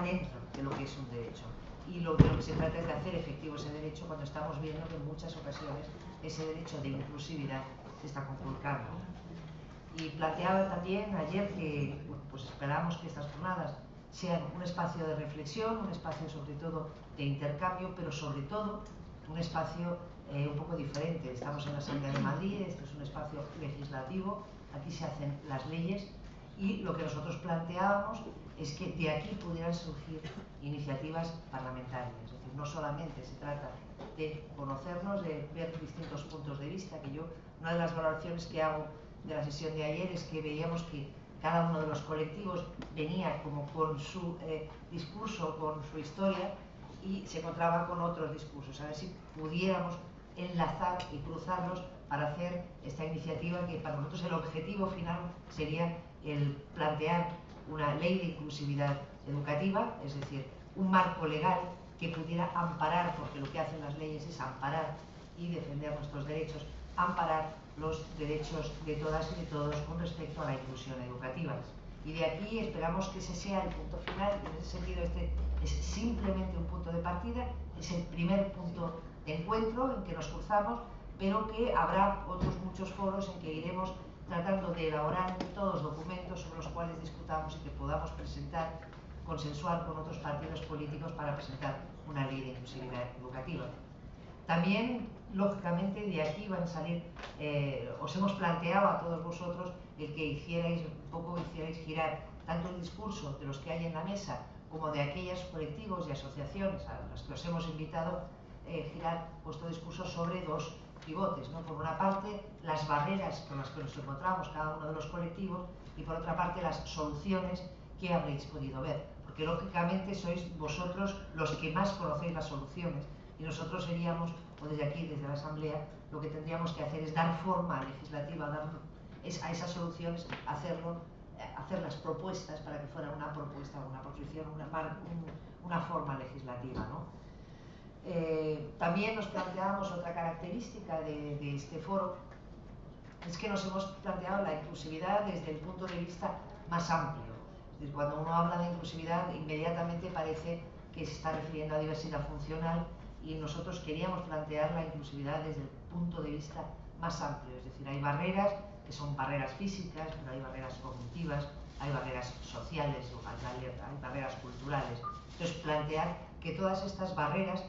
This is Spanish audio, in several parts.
dentro de lo que es un derecho. Y lo que se trata es de hacer efectivo ese derecho cuando estamos viendo que en muchas ocasiones ese derecho de inclusividad se está conculcando. Y planteaba también ayer que pues esperamos que estas jornadas sean un espacio de reflexión, un espacio sobre todo de intercambio, pero sobre todo un espacio un poco diferente. Estamos en la Asamblea de Madrid, este es un espacio legislativo, aquí se hacen las leyes y lo que nosotros planteábamos es que de aquí pudieran surgir iniciativas parlamentarias. Es decir, no solamente se trata de conocernos, de ver distintos puntos de vista, que yo, una de las valoraciones que hago de la sesión de ayer es que veíamos que cada uno de los colectivos venía como con su discurso, con su historia y se encontraba con otros discursos. A ver si pudiéramos enlazar y cruzarlos para hacer esta iniciativa que para nosotros el objetivo final sería el plantear una ley de inclusividad educativa, es decir, un marco legal que pudiera amparar, porque lo que hacen las leyes es amparar y defender nuestros derechos, amparar los derechos de todas y de todos con respecto a la inclusión educativa. Y de aquí esperamos que ese sea el punto final, y en ese sentido este es simplemente un punto de partida, es el primer punto de encuentro en que nos cruzamos, pero que habrá otros muchos foros en que iremos tratando de elaborar todos documentos sobre los cuales discutamos y que podamos presentar, consensuar con otros partidos políticos para presentar una ley de inclusividad educativa. También, lógicamente, de aquí van a salir, os hemos planteado a todos vosotros el que hicierais girar tanto el discurso de los que hay en la mesa como de aquellos colectivos y asociaciones a las que os hemos invitado, girar vuestro discurso sobre dos pivotes, ¿no? Por una parte, las barreras con las que nos encontramos cada uno de los colectivos y por otra parte, las soluciones que habréis podido ver. Porque lógicamente sois vosotros los que más conocéis las soluciones y nosotros seríamos, o desde aquí, desde la Asamblea, lo que tendríamos que hacer es dar forma legislativa a esas soluciones, hacer las propuestas para que fuera una propuesta, una proposición, una forma legislativa, ¿no? También nos planteábamos otra característica de este foro, es que nos hemos planteado la inclusividad desde el punto de vista más amplio. Es decir, cuando uno habla de inclusividad, inmediatamente parece que se está refiriendo a diversidad funcional y nosotros queríamos plantear la inclusividad desde el punto de vista más amplio. Es decir, hay barreras que son barreras físicas, pero hay barreras cognitivas, hay barreras sociales, hay barreras culturales. Entonces, plantear que todas estas barreras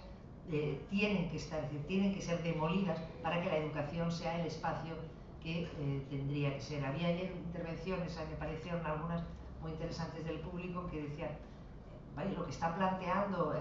tienen que ser demolidas para que la educación sea el espacio que tendría que ser. Había ayer intervenciones, me parecieron algunas muy interesantes del público que decían, ¿vale? Lo que está planteando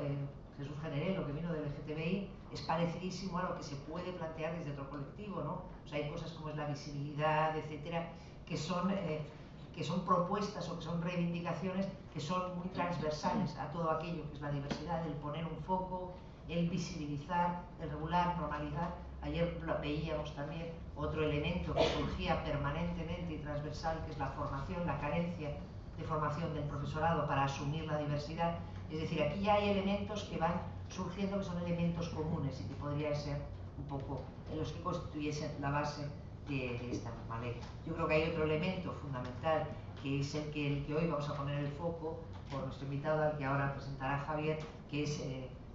Jesús Generé, lo que vino del LGTBI, es parecidísimo a lo que se puede plantear desde otro colectivo, ¿no? O sea, hay cosas como es la visibilidad, etcétera, que son propuestas o que son reivindicaciones que son muy transversales a todo aquello que es la diversidad, el poner un foco, el visibilizar, el regular, normalizar. Ayer veíamos también otro elemento que surgía permanentemente y transversal, que es la formación, la carencia de formación del profesorado para asumir la diversidad. Es decir, aquí ya hay elementos que van surgiendo que son elementos comunes y que podrían ser un poco los que constituyesen la base de esta misma ley. Yo creo que hay otro elemento fundamental que es el que hoy vamos a poner el foco por nuestro invitado, al que ahora presentará Javier, que es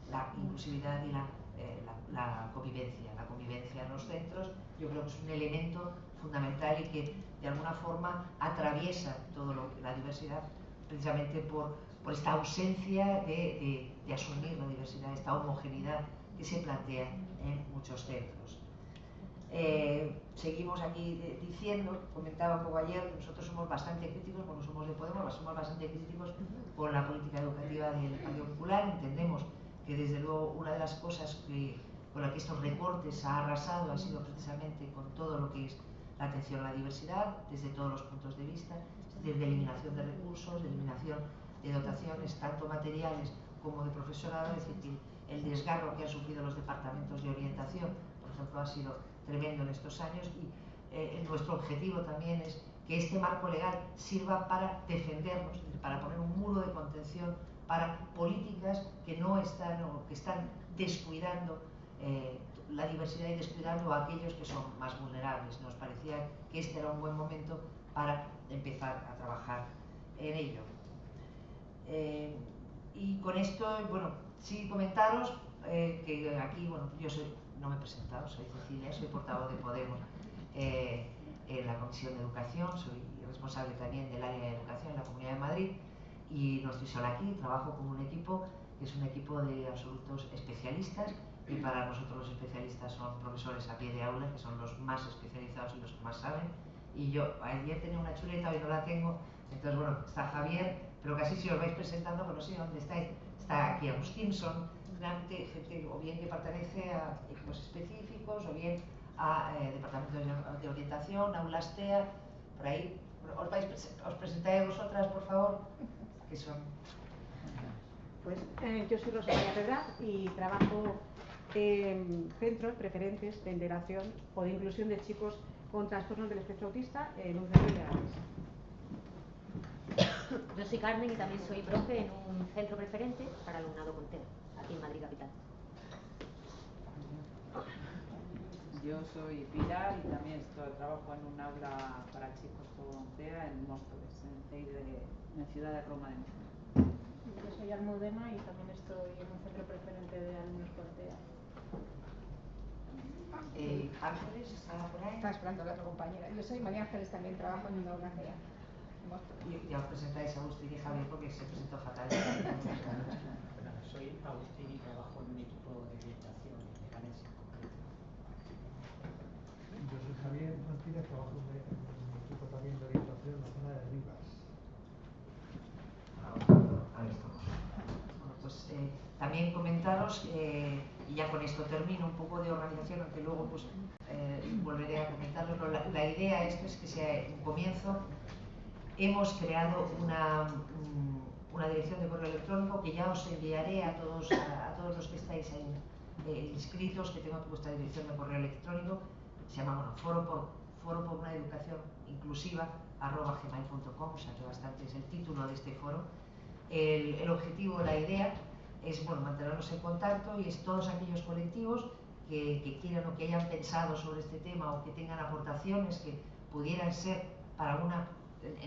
la inclusividad y la convivencia en los centros. Yo creo que es un elemento fundamental y que de alguna forma atraviesa todo la diversidad, precisamente por esta ausencia de asumir la diversidad, esta homogeneidad que se plantea en muchos centros. Seguimos aquí diciendo, comentaba un poco ayer, nosotros somos bastante críticos, cuando somos de Podemos, somos bastante críticos con la política educativa del Partido Popular. Entendemos que desde luego una de las cosas con la que estos recortes ha arrasado ha sido precisamente con todo lo que es la atención a la diversidad, desde todos los puntos de vista, desde eliminación de recursos, de eliminación de dotaciones, tanto materiales como de profesorado. Es decir, el desgarro que han sufrido los departamentos de orientación, por ejemplo, ha sido tremendo en estos años y nuestro objetivo también es que este marco legal sirva para defendernos, es decir, para poner un muro de contención para políticas que no están o que están descuidando la diversidad y descuidando a aquellos que son más vulnerables. Nos parecía que este era un buen momento para empezar a trabajar en ello. Y con esto, bueno, sí comentaros que aquí, bueno, yo no me he presentado, soy Cecilia, soy portavoz de Podemos en la Comisión de Educación, soy responsable también del área de educación en la Comunidad de Madrid y no estoy sola aquí, trabajo con un equipo que es un equipo de absolutos especialistas y para nosotros los especialistas son profesores a pie de aula, que son los más especializados y los que más saben. Y yo ayer tenía una chuleta, hoy no la tengo, entonces bueno, está Javier, pero casi si os vais presentando, pues no sé dónde estáis, está aquí Agustinson, gente o bien que pertenece a equipos específicos o bien a departamentos de orientación, aulas TEA, por ahí. Os presentáis vosotras, por favor, que son... Pues yo soy Rosa María Pedraz y trabajo en centros preferentes de integración o de inclusión de chicos con trastornos del espectro autista en un centro de Leganés. Yo soy Carmen y también soy profe en un centro preferente para alumnado con TEA, aquí en Madrid capital. Yo soy Pilar y también trabajo en un aula para chicos con TEA en Móstoles, en Ciudad de Roma de Móstoles. Yo soy Almudena y también estoy en un centro preferente de alumnos con TEA. Ángeles, ¿está por ahí? Está esperando a la otra compañera. Yo soy María Ángeles, también trabajo en una aula TEA. Y ya os presentáis a Agustín y Javier porque se presentó fatal. Soy Agustín y trabajo en un equipo de orientación en Leganés en concreto. Yo soy Javier Martínez, trabajo en un equipo también de orientación en la zona de Rivas. Ahí estamos. Bueno, pues también comentaros, y ya con esto termino, un poco de organización, aunque luego pues volveré a comentarlo. La idea esto es que sea un comienzo. Hemos creado una dirección de correo electrónico que ya os enviaré a todos los que estáis ahí, inscritos, que tengo vuestra dirección de correo electrónico. Se llama foro por una educación inclusiva @gmail.com, o sea que bastante es el título de este foro. El objetivo, la idea es mantenernos en contacto y es todos aquellos colectivos que quieran o que hayan pensado sobre este tema o que tengan aportaciones que pudieran ser para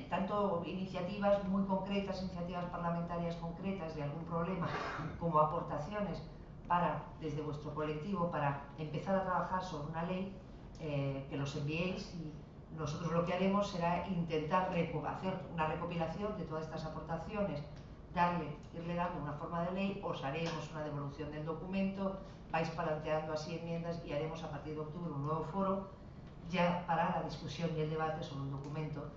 tanto iniciativas muy concretas, iniciativas parlamentarias concretas de algún problema, como aportaciones desde vuestro colectivo para empezar a trabajar sobre una ley, que los enviéis y nosotros lo que haremos será intentar hacer una recopilación de todas estas aportaciones, irle dando una forma de ley, os haremos una devolución del documento, vais planteando así enmiendas y haremos a partir de octubre un nuevo foro ya para la discusión y el debate sobre un documento,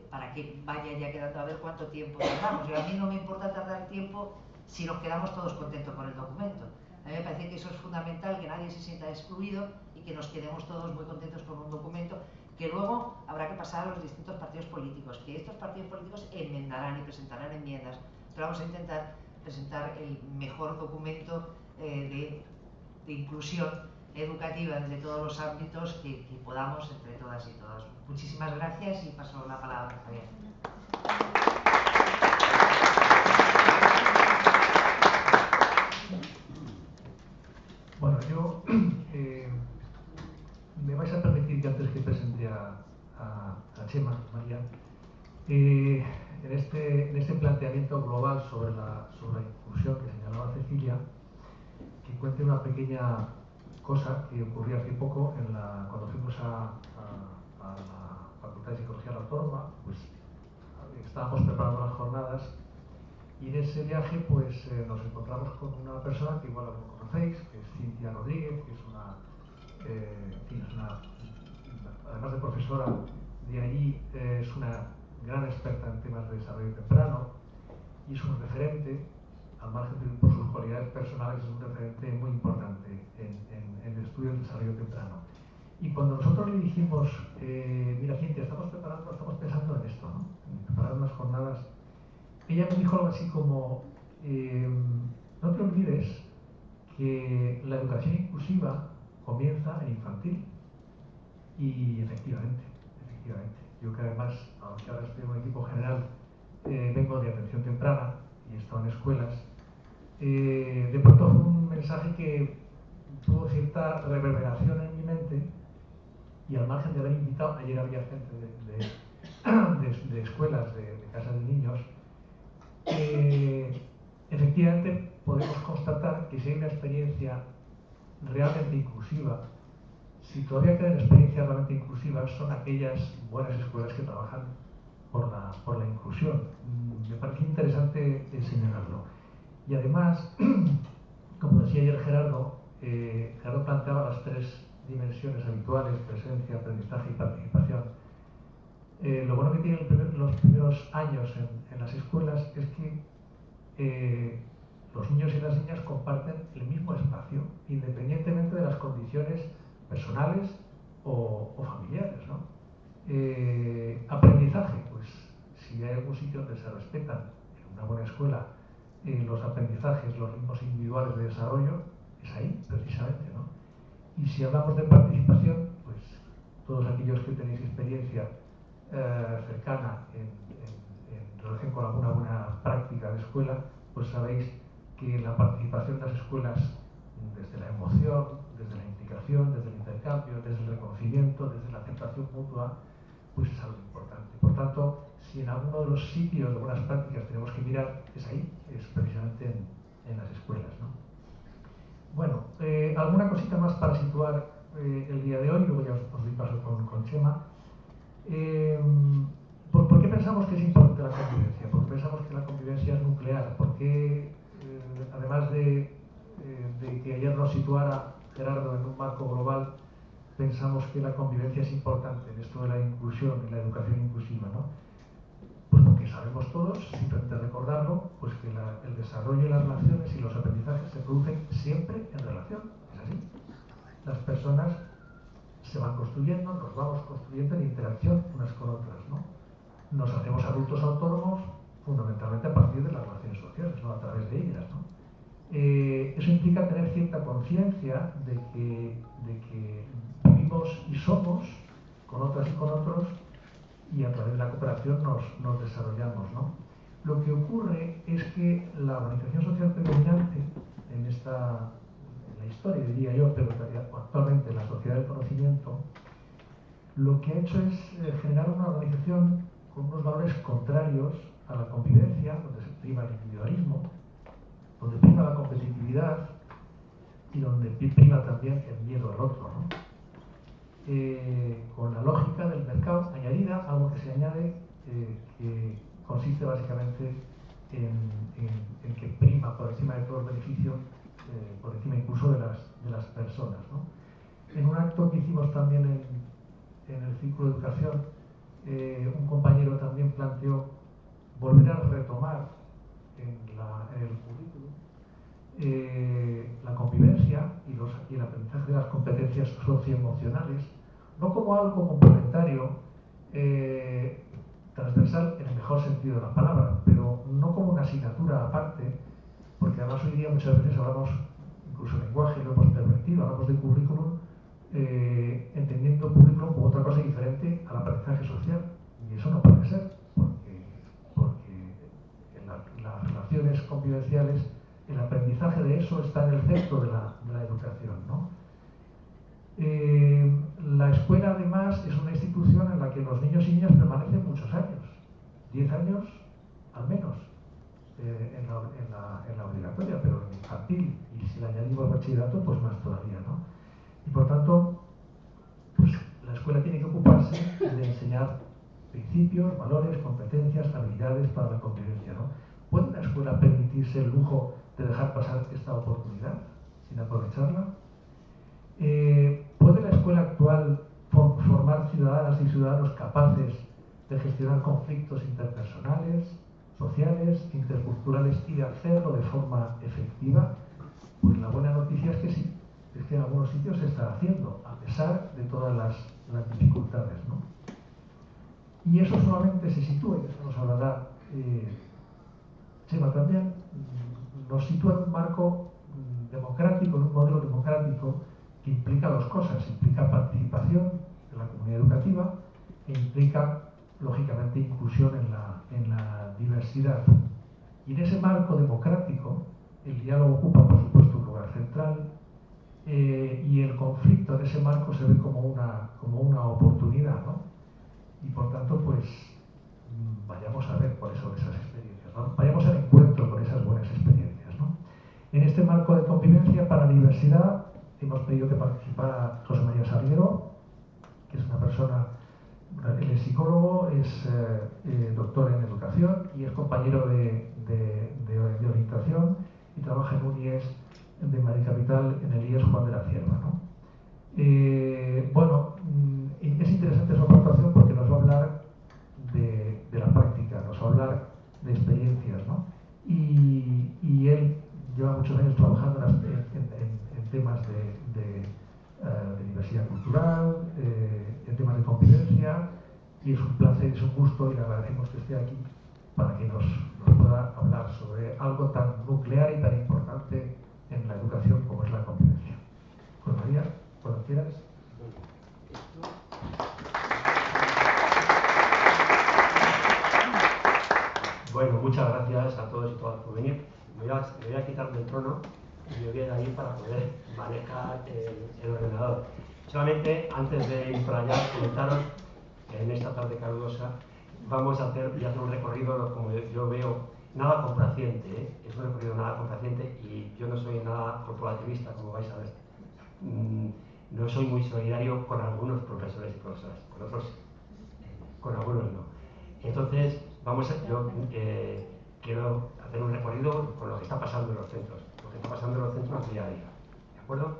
para que vaya ya quedando a ver cuánto tiempo tardamos. A mí no me importa tardar tiempo si nos quedamos todos contentos con el documento. A mí me parece que eso es fundamental, que nadie se sienta excluido y que nos quedemos todos muy contentos con un documento que luego habrá que pasar a los distintos partidos políticos, que estos partidos políticos enmendarán y presentarán enmiendas, pero vamos a intentar presentar el mejor documento de inclusión educativa desde todos los ámbitos que podamos entre todas y todos. Muchísimas gracias y paso la palabra a Javier. Bueno, yo me vais a permitir que antes que presente a Chema, María, en este planteamiento global sobre la inclusión que señalaba Cecilia, que cuente una pequeña cosa que ocurrió hace poco cuando fuimos a la Facultad de Psicología de la Autónoma. Pues estábamos preparando las jornadas y en ese viaje pues nos encontramos con una persona que igual lo conocéis, que es Cintia Rodríguez, que es además de profesora de allí, es una gran experta en temas de desarrollo temprano y es un referente, al margen de por sus cualidades personales, es un referente muy importante en el estudio del desarrollo temprano. Y cuando nosotros le dijimos, mira Cintia, estamos pensando en esto, ¿no? En preparar unas jornadas, ella me dijo algo así como, no te olvides que la educación inclusiva comienza en infantil. Y efectivamente, yo que además, aunque ahora estoy en un equipo general, vengo de atención temprana y he estado en escuelas, de pronto fue un mensaje que tuvo cierta reverberación en mi mente, y al margen de haber invitado, ayer había gente de escuelas, de casas de niños, he efectivamente podemos constatar que si hay una experiencia realmente inclusiva, si todavía quedan experiencias realmente inclusivas, son aquellas buenas escuelas que trabajan por la inclusión. Me parece interesante señalarlo. Y además, como decía ayer Gerardo, Gerardo planteaba las tres dimensiones habituales: presencia, aprendizaje y participación. Lo bueno que tienen los primeros años en las escuelas es que los niños y las niñas comparten el mismo espacio, independientemente de las condiciones personales o familiares, ¿no? Aprendizaje, pues si hay algún sitio donde se respetan en una buena escuela los aprendizajes, los ritmos individuales de desarrollo, es ahí precisamente, ¿no? Y si hablamos de participación, pues todos aquellos que tenéis experiencia cercana en relación con alguna buena práctica de escuela, pues sabéis que la participación de las escuelas, desde la emoción, desde la implicación, desde el intercambio, desde el reconocimiento, desde la aceptación mutua, pues es algo importante. Por tanto, si en alguno de los sitios de buenas prácticas tenemos que mirar, es ahí, es precisamente en las escuelas, ¿no? Bueno, alguna cosita más para situar el día de hoy, luego ya os doy paso con Chema. ¿Por qué pensamos que es importante la convivencia? ¿Por qué pensamos que la convivencia es nuclear? ¿Por qué, además de que ayer nos situara Gerardo en un marco global, pensamos que la convivencia es importante en esto de la inclusión y la educación inclusiva, ¿no? Pues porque sabemos todos, simplemente recordarlo, pues que el desarrollo y las relaciones y los aprendizajes se producen siempre en relación, ¿es así? Las personas se van construyendo, nos vamos construyendo en interacción unas con otras, ¿no? Nos hacemos adultos autónomos fundamentalmente a partir de las relaciones sociales, ¿no? A través de ellas, ¿no? Eso implica tener cierta conciencia de que vivimos y somos con otras y con otros, y a través de la cooperación nos desarrollamos, ¿no? Lo que ocurre es que la organización social predominante en la historia, diría yo, pero actualmente en la sociedad del conocimiento, lo que ha hecho es generar una organización con unos valores contrarios a la convivencia, donde se prima el individualismo, donde prima la competitividad y donde prima también el miedo al otro, ¿no? Con la lógica del mercado añadida, algo que se añade, que consiste básicamente en que prima por encima de todo el beneficio, por encima incluso de las personas, ¿no? En un acto que hicimos también en el ciclo de educación, un compañero también planteó volver a retomar en el currículum la convivencia y el aprendizaje de las competencias socioemocionales, no como algo complementario, transversal en el mejor sentido de la palabra, pero no como una asignatura aparte, porque además hoy día muchas veces hablamos, incluso el lenguaje lo hemos pervertido, hablamos de currículum, entendiendo currículum como otra cosa diferente al aprendizaje social, y eso no puede ser, porque en las relaciones convivenciales el aprendizaje de eso está en el centro de la educación, ¿no? La escuela, además, es una institución en la que los niños y niñas permanecen muchos años, 10 años al menos, en la obligatoria, pero en infantil, y si le añadimos bachillerato, pues más todavía, ¿no? Y por tanto, pues la escuela tiene que ocuparse de enseñar principios, valores, competencias, habilidades para la convivencia, ¿no? ¿Puede una escuela permitirse el lujo de dejar pasar esta oportunidad sin aprovecharla? ¿Puede la escuela actual formar ciudadanas y ciudadanos capaces de gestionar conflictos interpersonales, sociales, interculturales y de hacerlo de forma efectiva? Pues la buena noticia es que sí, es que en algunos sitios se está haciendo, a pesar de todas las dificultades, ¿no? Y eso solamente se sitúa, y eso nos hablará Chema también, nos sitúa en un marco democrático, en un modelo democrático que implica dos cosas: implica participación de la comunidad educativa e implica, lógicamente, inclusión en la diversidad. Y en ese marco democrático, el diálogo ocupa, por supuesto, un lugar central, y el conflicto en ese marco se ve como una oportunidad, ¿no? Y por tanto, pues, vayamos a ver cuáles son esas experiencias, ¿no? Vayamos al encuentro con esas buenas experiencias. En este marco de convivencia para la diversidad hemos pedido que participara José María Salguero, que es una persona, él es psicólogo, es doctor en educación y es compañero de orientación y trabaja en un IES de Madrid Capital, en el IES Juan de la Cierva, ¿no? Bueno, es interesante su aportación porque nos va a hablar de la práctica, nos va a hablar de experiencias, ¿no? Y él lleva muchos años trabajando en temas de diversidad cultural, en temas de convivencia, y es un placer, es un gusto y le agradecemos que esté aquí para que nos pueda hablar sobre algo tan nuclear y tan importante en la educación como es la convivencia. José María, cuando quieras. Bueno, muchas gracias a todos y todas por venir. Me voy a quitar del trono y me voy a ir ahí para poder manejar el ordenador. Solamente, antes de ir para allá, comentaros en esta tarde calurosa, voy a hacer un recorrido, como yo veo, nada complaciente, ¿eh? Es un recorrido nada complaciente y yo no soy nada corporativista, como vais a ver. No soy muy solidario con algunos profesores y profesoras, con otros, con algunos no. Entonces, yo quiero hacer un recorrido con lo que está pasando en los centros, lo que está pasando en los centros día a día. ¿De acuerdo?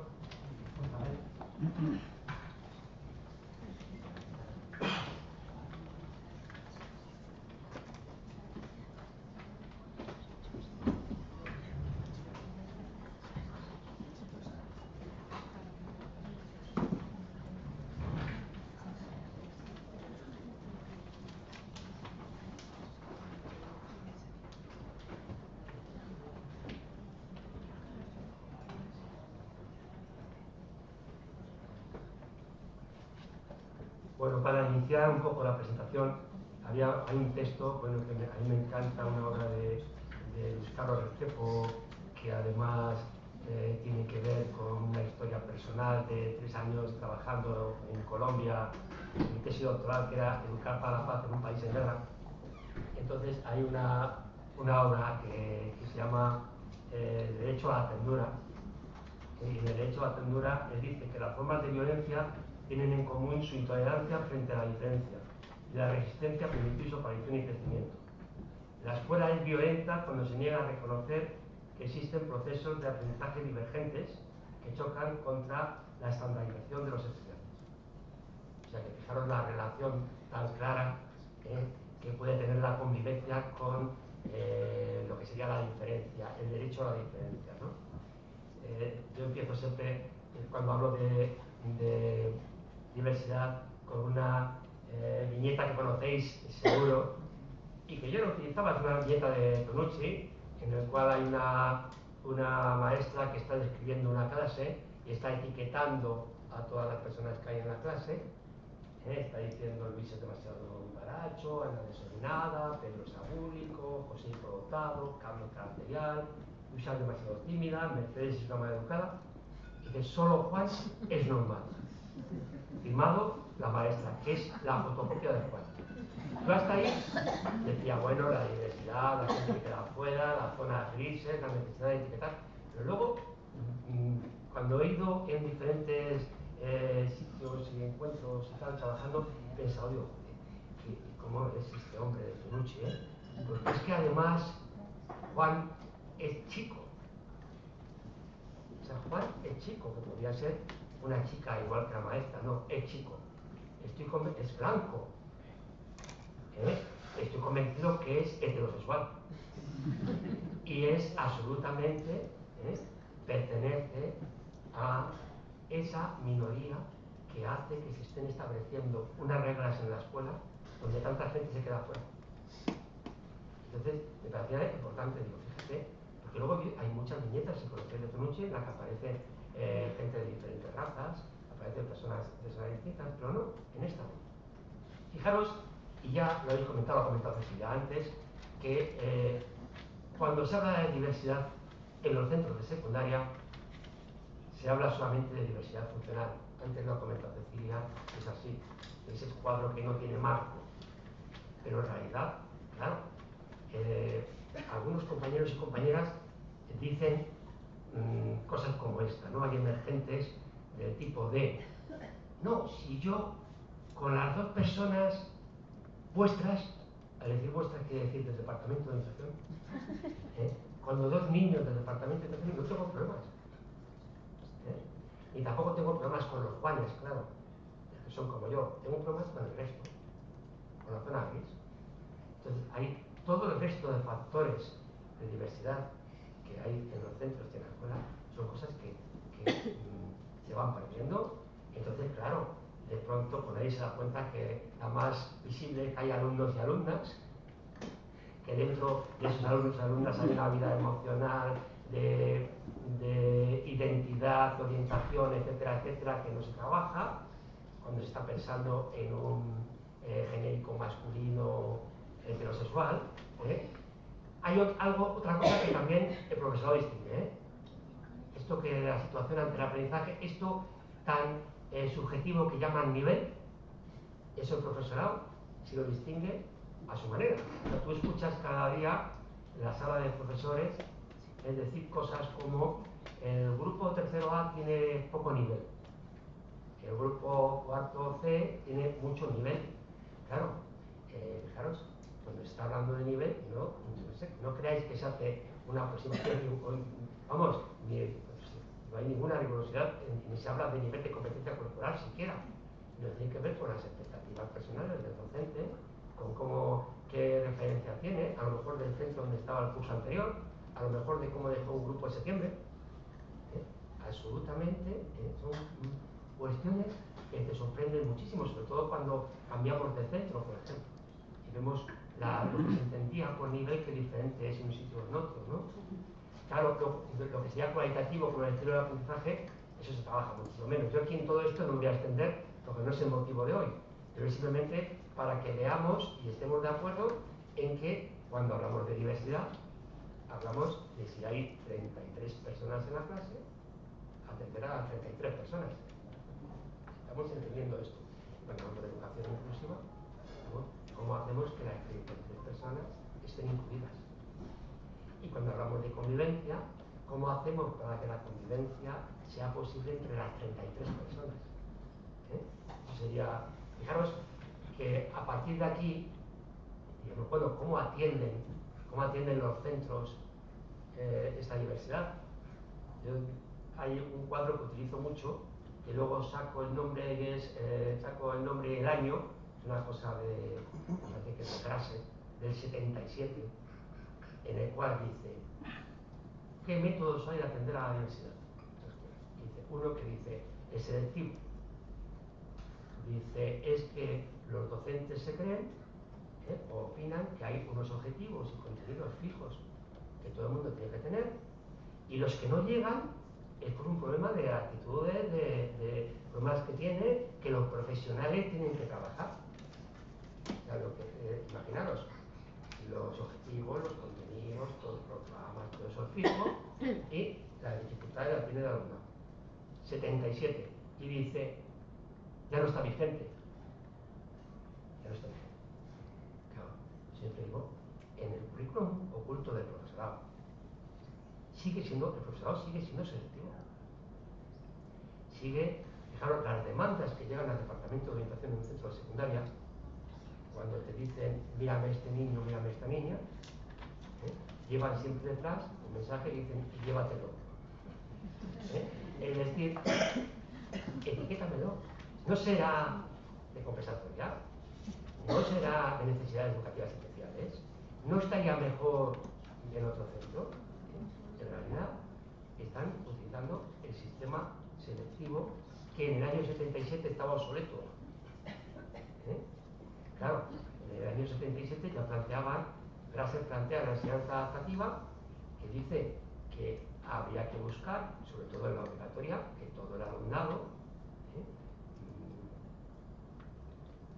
Bueno, para iniciar un poco la presentación, hay un texto, bueno, que a mí me encanta, una obra de Luis Carlos Restrepo, que además tiene que ver con una historia personal de 3 años trabajando en Colombia, mi tesis doctoral, que era Educar para la Paz en un país en guerra. Entonces hay una obra que se llama Derecho a la Ternura. Y en el Derecho a la Ternura él dice que las formas de violencia tienen en común su intolerancia frente a la diferencia y la resistencia a permitir su aparición y crecimiento. La escuela es violenta cuando se niega a reconocer que existen procesos de aprendizaje divergentes que chocan contra la estandarización de los estudiantes. O sea, que fijaros la relación tan clara que puede tener la convivencia con lo que sería la diferencia, el derecho a la diferencia, ¿no? Yo empiezo siempre, cuando hablo de diversidad, con una viñeta que conocéis seguro y que yo no utilizaba, es una viñeta de Tonucci, en el cual hay una maestra que está describiendo una clase y está etiquetando a todas las personas que hay en la clase. Está diciendo Luis es demasiado baracho, Ana desordenada, Pedro es abúlico, José dotado, Carlos caracterial, Luisa es demasiado tímida, Mercedes es una mala educada, y que solo Juan es normal. Firmado la maestra, que es la fotocopia de Juan. Yo hasta ahí decía, bueno, la diversidad, la gente que queda afuera, la zona grises, la necesidad de etiquetar, pero luego, cuando he ido en diferentes sitios y encuentros y tal, trabajando, he pensado, digo, ¿cómo es este hombre de Tonucci? Porque es que además Juan es chico. O sea, Juan es chico, que podría ser una chica igual que la maestra, no, es chico. Es blanco. Estoy convencido que es heterosexual. Y es absolutamente, pertenece a esa minoría que hace que se estén estableciendo unas reglas en la escuela donde tanta gente se queda fuera. Entonces, me parecía importante, digo, fíjate, porque luego hay muchas viñetas, si conocéis de Tonucci, en las que aparece gente de diferentes razas, aparecen personas distintas, pero no, en esta no. Fijaros, y ya lo habéis comentado, lo ha comentado Cecilia antes, que cuando se habla de diversidad en los centros de secundaria, se habla solamente de diversidad funcional. Antes lo ha comentado Cecilia, es así, es el cuadro que no tiene marco. Pero en realidad, claro, algunos compañeros y compañeras dicen cosas como esta, ¿no? Hay emergentes del tipo de, no, si yo con las 2 personas vuestras, al decir vuestras quiere decir del departamento de educación, cuando 2 niños del departamento de educación no tengo problemas. Y tampoco tengo problemas con los Juanes, claro, que son como yo, tengo problemas con el resto, con la zona gris. Entonces hay todo el resto de factores de diversidad que hay en los centros de la escuela, son cosas que se van perdiendo. Entonces, claro, de pronto por ahí se da cuenta que la más visible es que hay alumnos y alumnas, que dentro de esos alumnos y alumnas hay una vida emocional, de identidad, orientación, etcétera, etcétera, que no se trabaja cuando se está pensando en un genérico masculino heterosexual. Hay otra cosa que también el profesorado distingue. Esto que la situación ante el aprendizaje, esto tan subjetivo que llaman nivel, eso el profesorado sí lo distingue a su manera. O sea, tú escuchas cada día en la sala de profesores es decir cosas como el grupo tercero A tiene poco nivel, el grupo cuarto C tiene mucho nivel. Claro, fijaros, cuando se está hablando de nivel, no creáis que se hace una aproximación, vamos, no hay ninguna rigurosidad, ni se habla de nivel de competencia corporal siquiera. No tiene que ver con las expectativas personales del docente, con qué referencia tiene, a lo mejor del centro donde estaba el curso anterior, a lo mejor de cómo dejó un grupo en septiembre. Absolutamente, son cuestiones que te sorprenden muchísimo, sobre todo cuando cambiamos de centro, por ejemplo, y vemos lo que se entendía por nivel que diferente es en un sitio o en otro, ¿no? Claro, lo que sería cualitativo con el estilo de aprendizaje, eso se trabaja mucho menos. Yo aquí en todo esto no me voy a extender, porque no es el motivo de hoy, pero es simplemente para que veamos y estemos de acuerdo en que cuando hablamos de diversidad, hablamos de si hay 33 personas en la clase, atender a 33 personas. Estamos entendiendo esto. Cuando hablamos de educación inclusiva, ¿cómo hacemos que las 33 personas estén incluidas? Y cuando hablamos de convivencia, ¿cómo hacemos para que la convivencia sea posible entre las 33 personas? Eso sería, fijaros que a partir de aquí, digamos, bueno, ¿cómo atienden los centros esta diversidad? Hay un cuadro que utilizo mucho, que luego saco el nombre y el año, una cosa de clase, del 77, en el cual dice, ¿qué métodos hay de atender a la diversidad? Dice, uno que dice, el selectivo. Dice, es que los docentes se creen o opinan que hay unos objetivos y contenidos fijos que todo el mundo tiene que tener, y los que no llegan es por un problema de actitudes, de problemas que tiene, que los profesionales tienen que trabajar. Ya lo que, imaginaros, los objetivos, los contenidos, todos los programas, todo eso es fijo, y las dificultades las tiene el alumno. 77. Y dice, ya no está vigente. Ya no está vigente. Claro, siempre digo, en el currículum oculto del profesorado, el profesorado sigue siendo selectivo. Fijaros, las demandas que llegan al departamento de orientación en un centro de secundaria, cuando te dicen, mírame este niño, mírame esta niña, llevan siempre detrás un mensaje que dicen, llévatelo. Es decir, etiquétamelo. No será de compensatoria, no será de necesidades educativas especiales, no estaría mejor en otro centro. En realidad, están utilizando el sistema selectivo que en el año 77 estaba obsoleto. Claro, en el año 77 ya Grasser plantea la enseñanza adaptativa, que dice que habría que buscar, sobre todo en la obligatoria, que todo el alumnado,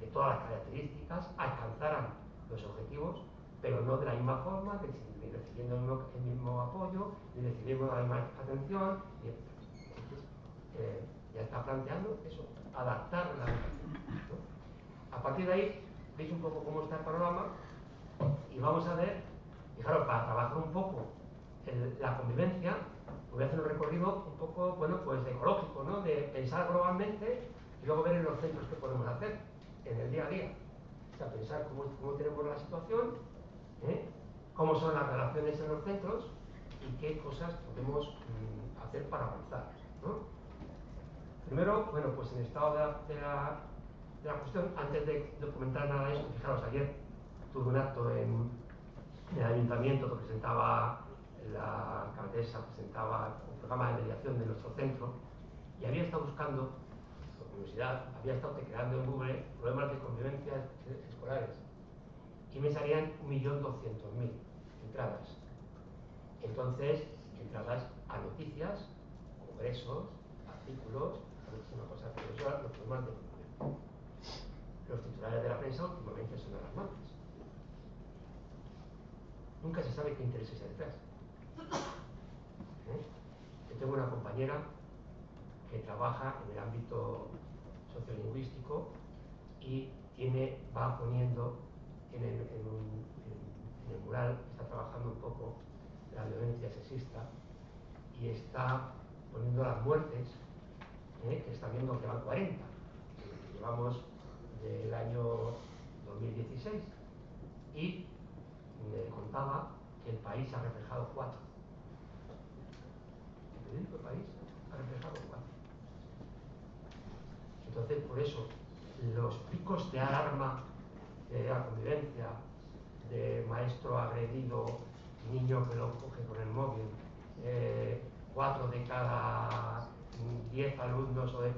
de todas las características, alcanzaran los objetivos, pero no de la misma forma, ni recibiendo el mismo apoyo, ni recibiendo la misma atención. Entonces, ya está planteando eso, adaptar la educación, ¿no? A partir de ahí, veis un poco cómo está el panorama y vamos a ver, fijaros, para trabajar un poco la convivencia, voy a hacer un recorrido un poco, bueno, pues ecológico, ¿no? De pensar globalmente y luego ver en los centros qué podemos hacer en el día a día. O sea, pensar cómo tenemos la situación, cómo son las relaciones en los centros y qué cosas podemos hacer para avanzar, ¿no? Primero, bueno, pues en el estado de la cuestión, antes de comentar nada de esto, fijaros, ayer tuve un acto en el ayuntamiento que presentaba la alcaldesa, presentaba un programa de mediación de nuestro centro y había estado buscando, por curiosidad, había estado tecleando en Google problemas de convivencia escolares y me salían 1.200.000 entradas. Entonces, entradas a noticias, congresos, artículos, muchísima cosa, pero eso eran los problemas de convivencia. Los titulares de la prensa últimamente son alarmantes. Nunca se sabe qué intereses hay detrás. Yo tengo una compañera que trabaja en el ámbito sociolingüístico y va poniendo en el mural, está trabajando un poco la violencia sexista y está poniendo las muertes, que está viendo que van 40. Llevamos del año 2016 y me contaba que el país ha reflejado 4. El periódico País ha reflejado 4. Entonces, por eso, los picos de alarma de la convivencia, de maestro agredido, niño que lo coge con el móvil, 4 de cada 10 alumnos o de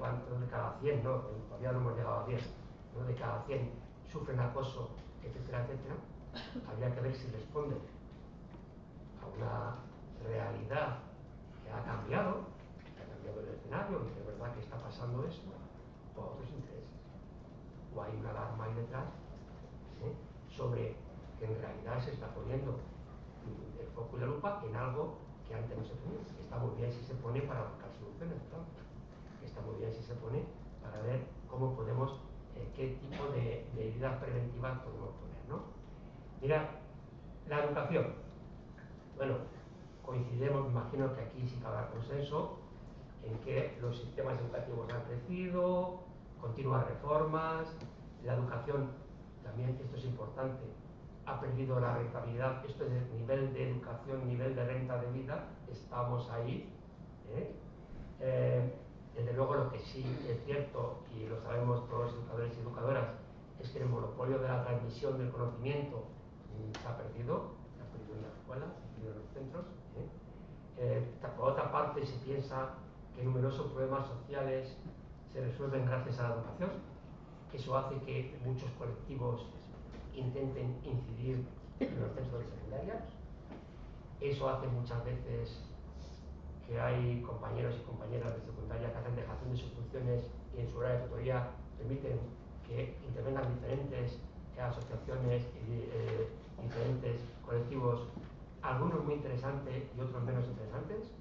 cada 100, no, todavía no hemos llegado a 10, ¿no? De cada 100 sufren acoso, etcétera, etcétera, habría que ver si responden a una realidad que ha cambiado el escenario y que es verdad que está pasando esto, o a otros intereses. O hay una alarma ahí detrás sobre que en realidad se está poniendo el foco y la lupa en algo que antes no se ponía. Está muy bien si se pone para buscar soluciones, claro. Está muy bien si se pone para ver cómo podemos, qué tipo de medidas preventivas podemos poner, ¿no? Mira, la educación. Bueno, coincidimos, me imagino que aquí sí cabe consenso en que los sistemas educativos han crecido, continuas reformas, la educación, también esto es importante, ha perdido la rentabilidad, esto es el nivel de educación, nivel de renta de vida, estamos ahí. Desde luego lo que sí es cierto, y lo sabemos todos los educadores y educadoras, es que el monopolio de la transmisión del conocimiento se ha perdido en la escuela, se ha perdido en los centros. Por otra parte, se piensa que numerosos problemas sociales se resuelven gracias a la educación. Eso hace que muchos colectivos intenten incidir en los centros de secundaria. Eso hace muchas veces que hay compañeros y compañeras de secundaria que hacen dejación de sus funciones y en su hora de tutoría permiten que intervengan diferentes asociaciones y diferentes colectivos, algunos muy interesantes y otros menos interesantes,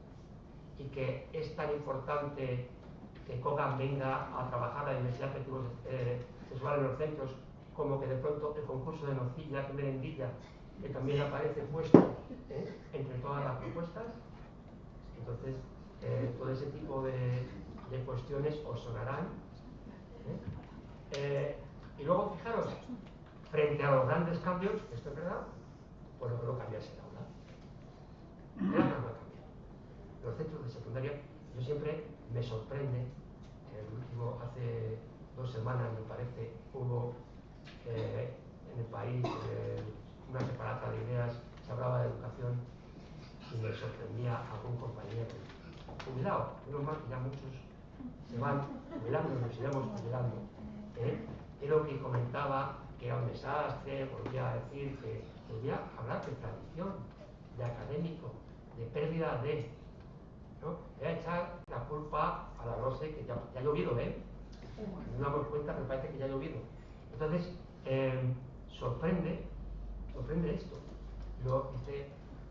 y que es tan importante que COGAN venga a trabajar la diversidad afectivo sexual en los centros, como que de pronto el concurso de nocilla, que merendilla, que también aparece puesto entre todas las propuestas. Entonces, todo ese tipo de cuestiones os sonarán. Y luego, fijaros, frente a los grandes cambios, esto es verdad, pues no creo cambiarse el aula. El aula no ha cambiado. Los centros de secundaria, yo siempre me sorprende, hace 2 semanas me parece, hubo en el país una separata de ideas, se hablaba de educación y me sorprendía a algún compañero jubilado, menos mal que ya muchos se van jubilando, nos iremos jubilando, pero que comentaba que era un desastre, volvía a decir que volvía a hablar de tradición, de académico, de pérdida de, ¿no? Voy a echar la culpa a la Rose, que ya ha llovido, nos damos cuenta que parece que ya ha llovido. Entonces, sorprende esto. Dice,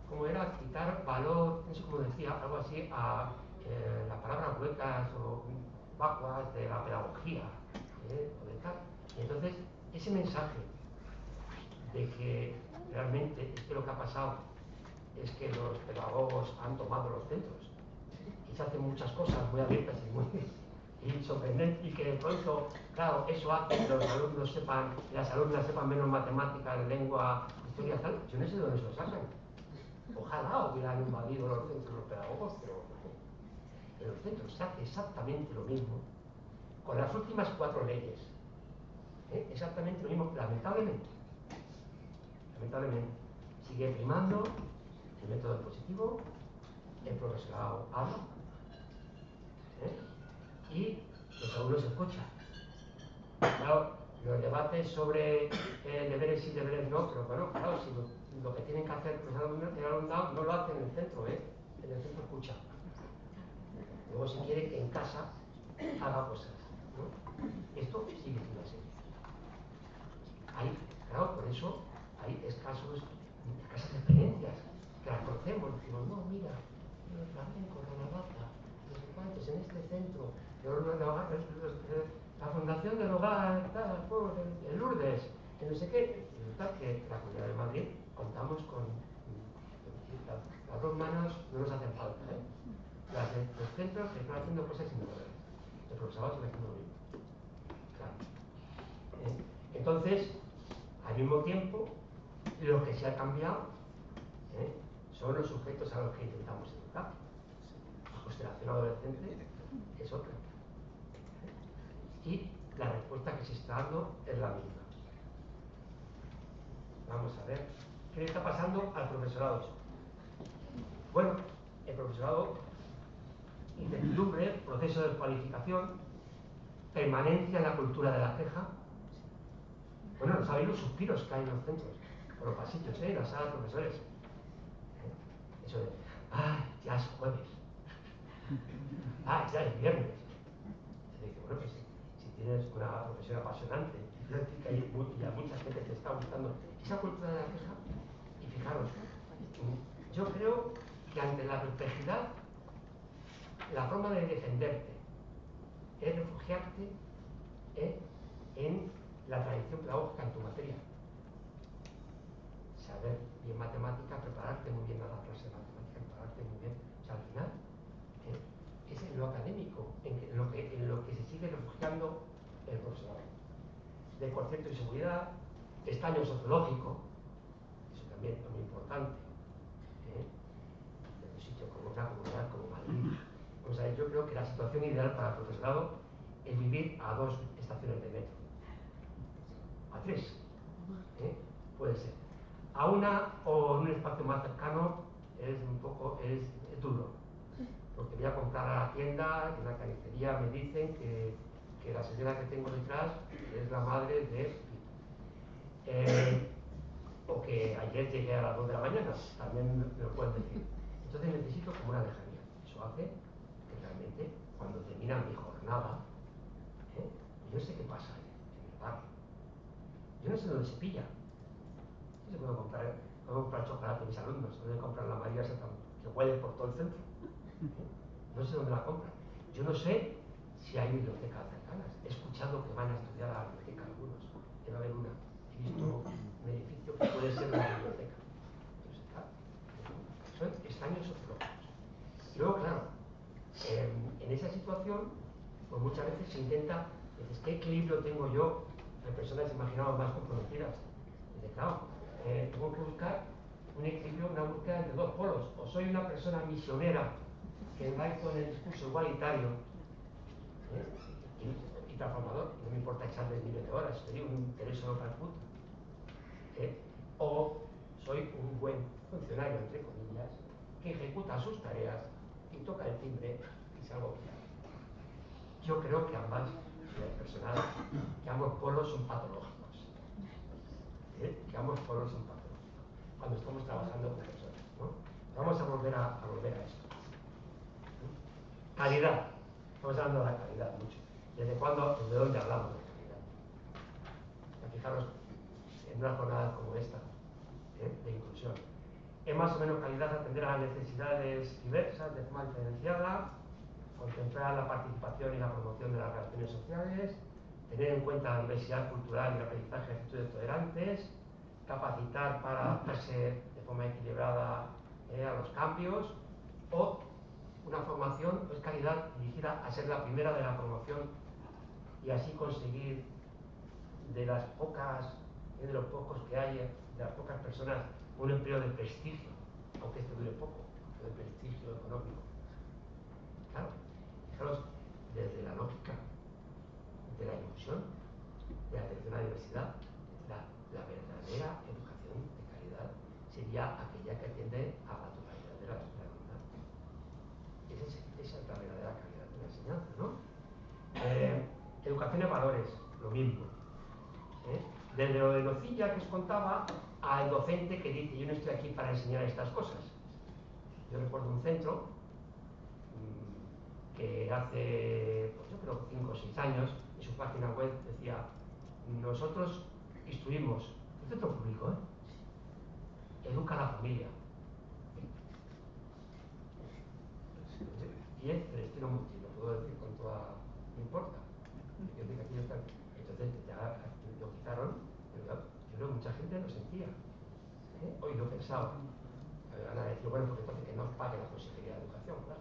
¿cómo era? Quitar valor, no sé cómo decía, algo así, a las palabras huecas o vacuas de la pedagogía, o de tal. Y entonces, ese mensaje de que realmente es que lo que ha pasado es que los pedagogos han tomado los centros y se hacen muchas cosas muy abiertas y muy sorprendentes, y que de pronto, claro, eso hace que los alumnos sepan, y las alumnas sepan menos matemáticas, lengua, historia, tal. Yo no sé de dónde se lo sacan. Ojalá hubieran invadido los centros los pedagogos, pero no. En los centros se hace exactamente lo mismo con las últimas 4 leyes. Exactamente lo mismo, lamentablemente. Lamentablemente. Sigue primando el método positivo, el profesorado habla, y los alumnos escuchan. Claro, los debates sobre deberes y deberes no, pero bueno, claro, si lo que tienen que hacer los alumnos, el alumnado no lo hacen en el centro, en el centro escucha. Luego si quiere que en casa haga cosas, ¿no? Esto sigue siendo así. Claro, por eso hay escasas experiencias que las conocemos, decimos, no, mira, el flamenco, la navaja, los cuantos en este centro, la fundación del hogar, el Lourdes, que no sé qué. Resulta que la Comunidad de Madrid contamos con las 2 manos, no nos hacen falta, los centros que están haciendo cosas innovadoras, el profesorado sigue haciendo lo mismo. Claro. Entonces, al mismo tiempo, lo que se ha cambiado son los sujetos a los que intentamos educar. La constelación adolescente es otra. Y la respuesta que se está dando es la misma. Vamos a ver, ¿qué le está pasando al profesorado? Bueno, el profesorado, incertidumbre, proceso de cualificación, permanencia en la cultura de la queja. Bueno, no sabéis los suspiros que hay en los centros, por los pasillos, en las salas de profesores. Eso de, ya es jueves. Ya es viernes. Se dice, bueno, pues si tienes una profesión apasionante y a mucha gente te está gustando esa cultura de la queja, y fijaros, yo creo que ante la perplejidad, la forma de defenderte es refugiarte en la tradición pedagógica en tu materia. Saber bien matemática, prepararte muy bien a la clase de matemática, prepararte muy bien. O sea, al final, es en lo académico, en lo que se sigue refugiando el profesorado. De concepto y seguridad, estaño sociológico, eso también es muy importante. En un sitio como una comunidad como Madrid. Vamos a ver, yo creo que la situación ideal para el profesorado es vivir a 2 estaciones de metro. A 3. Puede ser. A una o en un espacio más cercano es duro. Porque voy a comprar a la tienda, en la carnicería me dicen que la señora que tengo detrás es la madre de... o que ayer llegué a las 2 de la mañana, también me lo pueden decir. Entonces necesito como una lejanía. Eso hace que realmente, cuando termina mi jornada, yo sé qué pasa en el barrio. Yo no sé dónde se pilla. Yo sé puedo comprar chocolate a mis alumnos, dónde comprar la María que huele por todo el centro. No sé dónde la compran. Yo no sé si hay bibliotecas cercanas. He escuchado que van a estudiar a la biblioteca algunos, que va a haber una. He visto un edificio que puede ser una biblioteca. Son estaños sociológicos. Y luego, claro, en esa situación, pues muchas veces se intenta, dices, ¿qué equilibrio tengo yo de personas imaginadas más comprometidas? Dice, claro, tengo que buscar un equilibrio, una búsqueda entre 2 polos. O soy una persona misionera que va con el discurso igualitario y transformador, no me importa echarle miles de horas, sería un interés solo para el punto. O soy un buen funcionario, entre comillas, que ejecuta sus tareas y toca el timbre y salgo bien. Yo creo que ambos polos son patológicos. Que ambos polos son patológicos cuando estamos trabajando con personas, ¿no? Vamos a volver a esto. Calidad. Estamos hablando de la calidad mucho. ¿Desde dónde hablamos de calidad? Fijaros, en una jornada como esta, de inclusión, es más o menos calidad atender a las necesidades diversas de forma diferenciada, contemplar la participación y la promoción de las relaciones sociales, tener en cuenta la diversidad cultural y el aprendizaje de actitudes tolerantes, capacitar para adaptarse de forma equilibrada a los cambios, o una formación o calidad dirigida a ser la primera de la promoción y así conseguir de los pocos que hay, de las pocas personas, un empleo de prestigio, aunque este dure poco, de prestigio económico. Claro, fijaros, desde la lógica de la inclusión, de la atención a la diversidad, la verdadera educación de calidad sería aquella que atiende a la totalidad de la alumnado. Esa es la verdadera calidad de la enseñanza, ¿no? Educación en valores, lo mismo. Desde lo de nocilla que os contaba al docente que dice: yo no estoy aquí para enseñar estas cosas. Yo recuerdo un centro que hace, pues yo creo, 5 o 6 años, en su página web decía: nosotros instruimos, un centro público, educa a la familia. 10, Celestino Monti, lo puedo decir con toda... no importa. Yo digo, aquí está. Entonces ya lo quitaron, pero yo creo que mucha gente lo sentía. Hoy lo pensaba. Van a decir, bueno, porque entonces que no pague la Consejería de Educación, claro.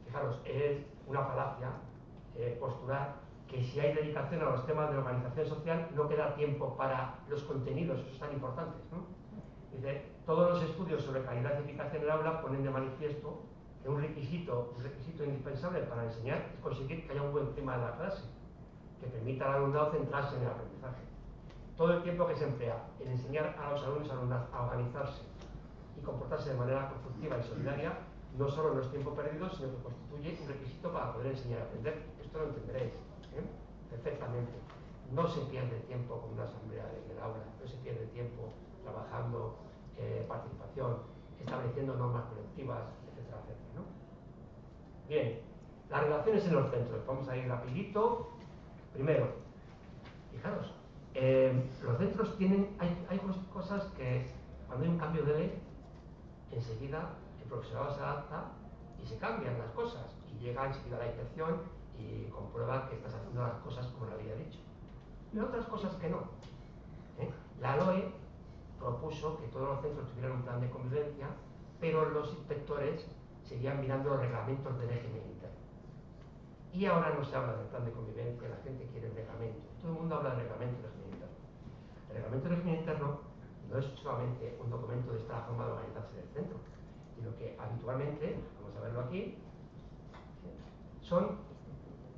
Fijaros, es una falacia postular que si hay dedicación a los temas de organización social no queda tiempo para los contenidos, esos tan importantes, ¿no? Dice, todos los estudios sobre calidad y eficacia en el aula ponen de manifiesto que un requisito indispensable para enseñar es conseguir que haya un buen clima en la clase, que permita al alumnado centrarse en el aprendizaje. Todo el tiempo que se emplea en enseñar a los alumnos y alumnas a organizarse y comportarse de manera constructiva y solidaria no solo no es tiempo perdido, sino que constituye un requisito para poder enseñar a aprender. Esto lo entenderéis perfectamente. No se pierde tiempo con una asamblea en el aula, no se pierde tiempo trabajando participación, estableciendo normas colectivas, etcétera, etcétera, ¿no? Bien, las relaciones en los centros. Vamos a ir rapidito. Primero, fijaros, los centros tienen, hay cosas que cuando hay un cambio de ley, enseguida el profesorado se adapta y se cambian las cosas y llega enseguida la inspección y comprueba que estás haciendo las cosas como le había dicho. Y otras cosas que no. La LOE propuso que todos los centros tuvieran un plan de convivencia, pero los inspectores seguían mirando los reglamentos del régimen interno. Y ahora no se habla del plan de convivencia, la gente quiere el reglamento. Todo el mundo habla del reglamento del régimen interno. El reglamento del régimen interno no es solamente un documento de esta forma de organizarse del centro, sino que habitualmente, vamos a verlo aquí, son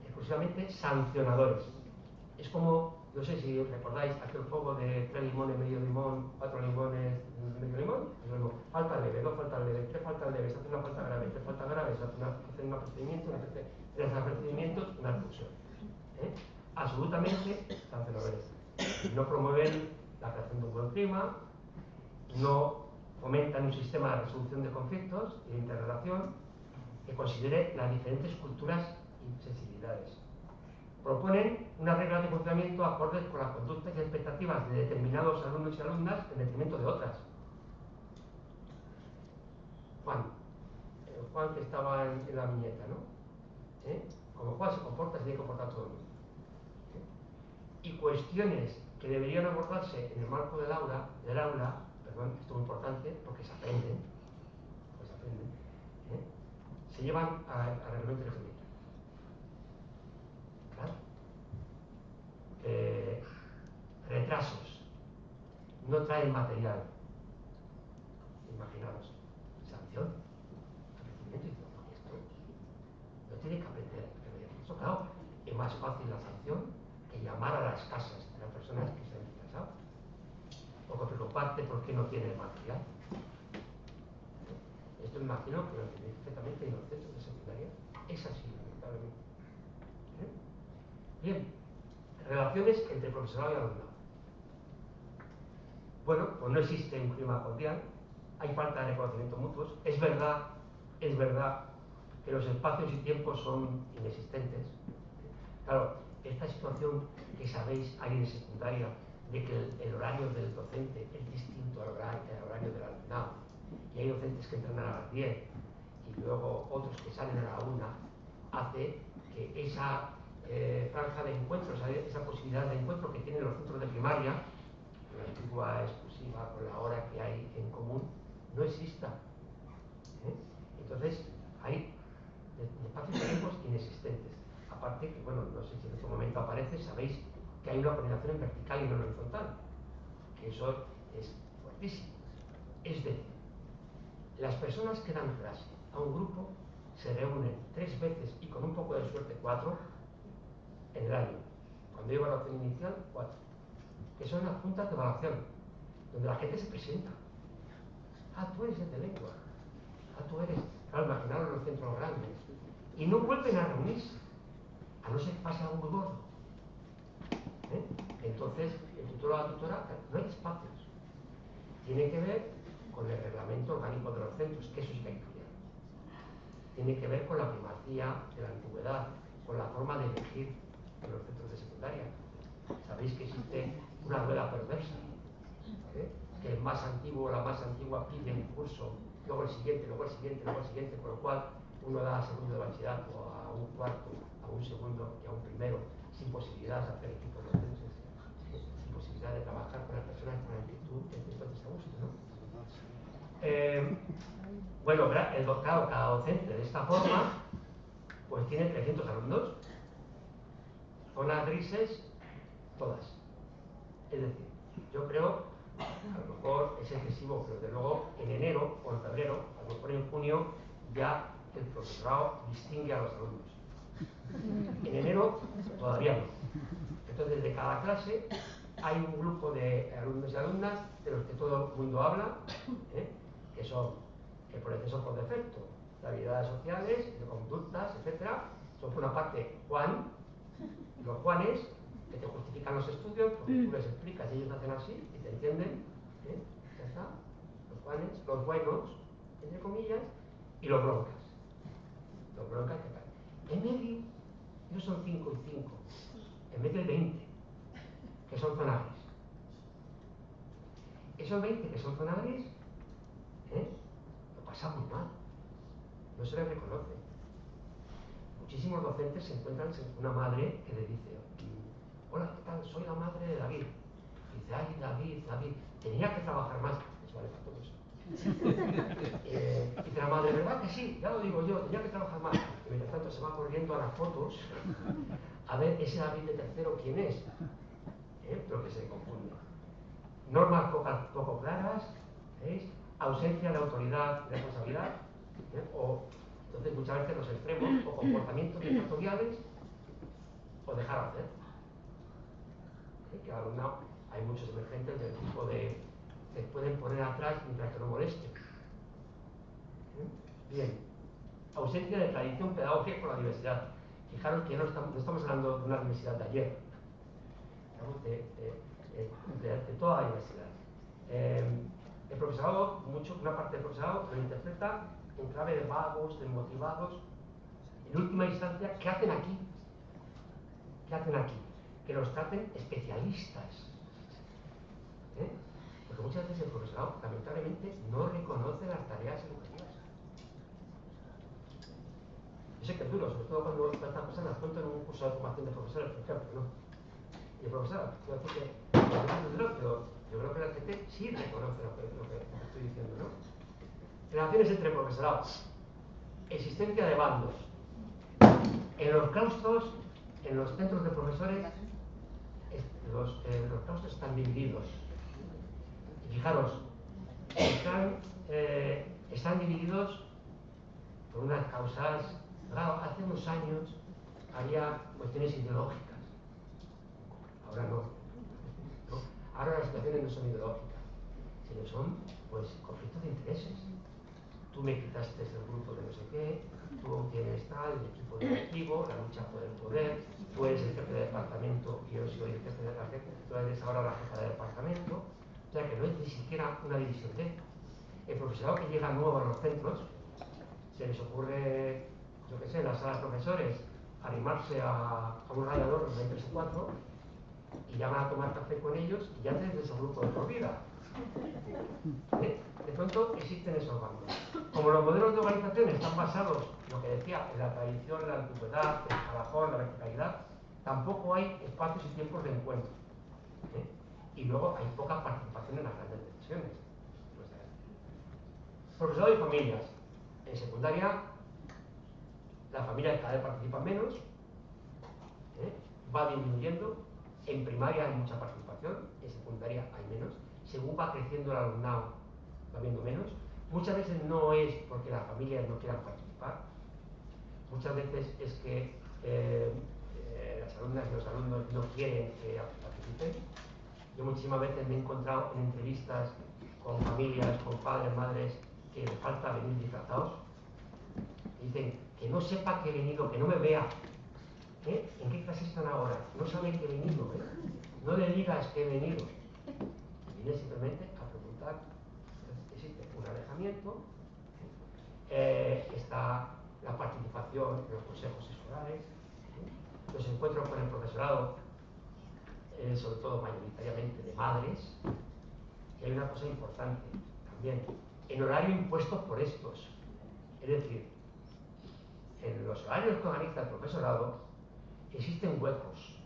exclusivamente sancionadores. Es como, no sé si recordáis aquel juego de 3 limones, medio limón, 4 limones, medio limón. Falta leve, 2 faltas leves, 3 faltas leves, se hace una falta grave, 3 faltas graves, se hace un procedimiento, 3 procedimientos, una expulsión. Absolutamente sancionadores. No promueven la creación de un buen clima, no fomentan un sistema de resolución de conflictos y de interrelación que considere las diferentes culturas y sensibilidades. Proponen unas reglas de funcionamiento acordes con las conductas y expectativas de determinados alumnos y alumnas en detrimento de otras. Juan que estaba en la viñeta, ¿no? Como Juan se comporta, se tiene que comportar todo el mundo. Y cuestiones que deberían abordarse en el marco del aula, esto es muy importante porque se aprenden, se llevan al reglamento del reglamento. Claro. Retrasos, no traen material. Imaginaos, sanción, aprendimiento, y esto no tiene que aprender. Eso, claro, es más fácil la sanción que llamar a las casas de las personas que se han retrasado, o que preocuparte porque no tiene material. Esto me imagino que lo entendéis perfectamente en los centros de secundaria. Es así, lamentablemente. Bien, relaciones entre profesorado y alumnado. Bueno, pues no existe un clima cordial, hay falta de reconocimiento mutuos. Es verdad que los espacios y tiempos son inexistentes. Claro, esta situación que sabéis hay en secundaria, de que el horario del docente es distinto al horario del alumnado, y hay docentes que entran a las 10 y luego otros que salen a la 1, hace que esa franja de encuentro, esa posibilidad de encuentro que tienen los centros de primaria, con la antigua exclusiva, con la hora que hay en común, no exista. Entonces, hay espacios de tiempos inexistentes. Aparte que, bueno, no sé si en otro momento aparece, sabéis que hay una organización en vertical y no en horizontal, que eso es fuertísimo. Es decir, las personas que dan clase a un grupo se reúnen 3 veces y con un poco de suerte 4 en el año. Cuando hay evaluación inicial, 4. Que son las juntas de evaluación, donde la gente se presenta. Ah, tú eres de lengua. Ah, tú eres. Claro, imaginaros los centros grandes. Y no vuelven a reunirse, a no ser que pase algo muy gordo. Entonces, el tutor o la tutora, no hay espacios. Tiene que ver con el reglamento orgánico de los centros, que eso sí que hay que cambiar. Tiene que ver con la primacía de la antigüedad, con la forma de elegir en los centros de secundaria. Sabéis que existe una rueda perversa, que el más antiguo o la más antigua pide un curso, luego el siguiente, luego el siguiente, luego el siguiente, con lo cual uno da a segundo de bachillerato, a un cuarto, a un segundo y a un primero, sin posibilidad de hacer equipos docentes, sin posibilidad de trabajar con las personas con actitud que entonces a gusto, ¿no? Bueno, el doctorado, cada docente de esta forma, pues tiene 300 alumnos, zonas grises, todas. Es decir, yo creo, a lo mejor es excesivo, pero desde luego en enero o en febrero, a lo mejor en junio, ya el profesorado distingue a los alumnos. En enero todavía no. Entonces, de cada clase hay un grupo de alumnos y alumnas de los que todo el mundo habla, que son, que por exceso por defecto, de habilidades sociales, de conductas, etc. Son por una parte Juan, los Juanes, que te justifican los estudios, porque tú les explicas y ellos hacen así y te entienden, ya está. Los Juanes, los buenos, entre comillas, y los broncas. Los broncas que caen. En medio, ellos son 5 y 5. En medio hay 20, que son zona gris. Esos 20 que son zona gris, lo pasan muy mal. No se les reconoce. Muchísimos docentes se encuentran con una madre que le dice: hola, ¿qué tal? Soy la madre de David. Y dice: ay, David, tenía que trabajar más. Eso vale para todos. Dice la madre: ¿verdad que sí? Ya lo digo yo, tenía que trabajar más. Y mientras tanto se va corriendo a las fotos a ver ese David de tercero quién es. Pero que se confunde. Normas poco claras, ¿veis? Ausencia de autoridad y responsabilidad, o entonces muchas veces los extremos, o comportamientos dictatoriales, o dejar hacer. Que alumno, hay muchos emergentes del tipo de se pueden poner atrás mientras que no molesten. Bien, ausencia de tradición pedagógica con la diversidad. Fijaros que no estamos hablando de una diversidad de ayer, estamos de toda la diversidad. El profesorado, una parte del profesorado lo interpreta en clave de vagos, de motivados. En última instancia, ¿qué hacen aquí? ¿Qué hacen aquí? Que los traten especialistas. Porque muchas veces el profesorado, lamentablemente, no reconoce las tareas educativas. Yo sé que es duro, sobre todo cuando estas cosas las cuento en un curso de formación de profesores, por ejemplo, ¿no? Y el profesor, quiero decir que es duro, pero yo creo que la gente sí reconoce lo que estoy diciendo, ¿no? Relaciones entre profesorados. Existencia de bandos. En los claustros, en los centros de profesores, los claustros están divididos. Y fijaros, están divididos por unas causas. Claro, hace unos años había cuestiones ideológicas. Ahora no. Ahora las situaciones no son ideológicas, sino son, pues, conflictos de intereses. Tú me quitaste el grupo de no sé qué, tú tienes tal, el equipo directivo, la lucha por el poder, tú eres el jefe de departamento y yo soy el jefe de la jefe, tú eres ahora la jefa de departamento. O sea que no es ni siquiera una división de. El profesorado que llega nuevo a los centros, se les ocurre, yo qué sé, en la sala de profesores, animarse a un radiador de 3 o 4 y llaman a tomar café con ellos y ya desde ese grupo de por vida. De pronto existen esos bandos. Como los modelos de organización están basados, lo que decía, en la tradición, la antigüedad, el escalafón, la verticalidad, tampoco hay espacios y tiempos de encuentro. y luego hay poca participación en las grandes decisiones. Profesorado y familias. En secundaria, la familia cada vez participa menos, va disminuyendo. En primaria hay mucha participación, en secundaria hay menos. Según va creciendo el alumnado, va habiendo menos. Muchas veces no es porque las familias no quieran participar, muchas veces es que las alumnas y los alumnos no quieren que participen. Yo muchísimas veces me he encontrado en entrevistas con familias, con padres, madres, que les falta venir disfrazados. Dicen que no sepa que he venido, que no me vea. ¿En qué clase están ahora? No saben que he venido. No le digas que he venido. Viene simplemente a preguntar. Entonces, existe un alejamiento. Está la participación en los consejos escolares, los encuentros con el profesorado, sobre todo mayoritariamente de madres. Y hay una cosa importante también, en horario impuesto por estos. Es decir, en los horarios que organiza el profesorado existen huecos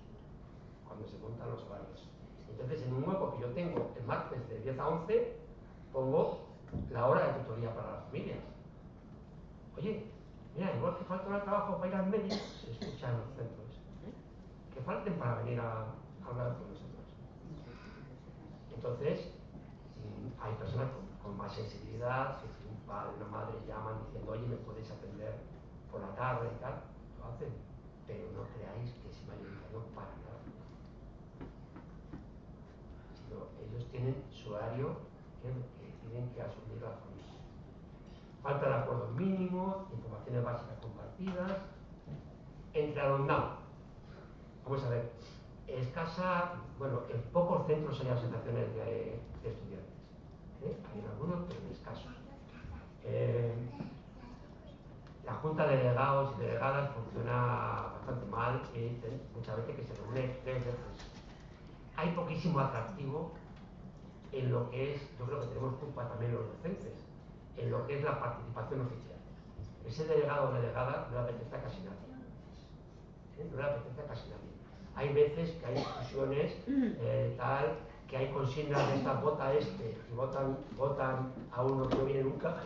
cuando se montan los horarios. Entonces, en un hueco que yo tengo el martes de 10 a 11, pongo la hora de tutoría para las familias. Oye, mira, igual que falta el trabajo para ir al médico, se escucha en los centros, que falten para venir a hablar con nosotros. Entonces, hay personas con más sensibilidad, que si un padre o una madre llaman diciendo, oye, ¿me puedes atender por la tarde y tal? Lo hacen, pero no creáis que es mayoritario para nada. Sino ellos tienen su horario que tienen que asumir la familia. Falta de acuerdos mínimos, informaciones básicas compartidas, entre alumnado. Vamos a ver, escasa, bueno, en pocos centros hay asociaciones de estudiantes. Hay algunos, pero escasos. La Junta de Delegados y Delegadas funciona bastante mal y muchas veces que se reúne 3 veces. Hay poquísimo atractivo en lo que es, yo creo que tenemos culpa también los docentes, en lo que es la participación oficial. Ese delegado o delegada no le apetece a casi nadie. No le apetece a casi nadie. Hay veces que hay discusiones tal, que hay consignas de esta vota este y votan a uno que no viene nunca,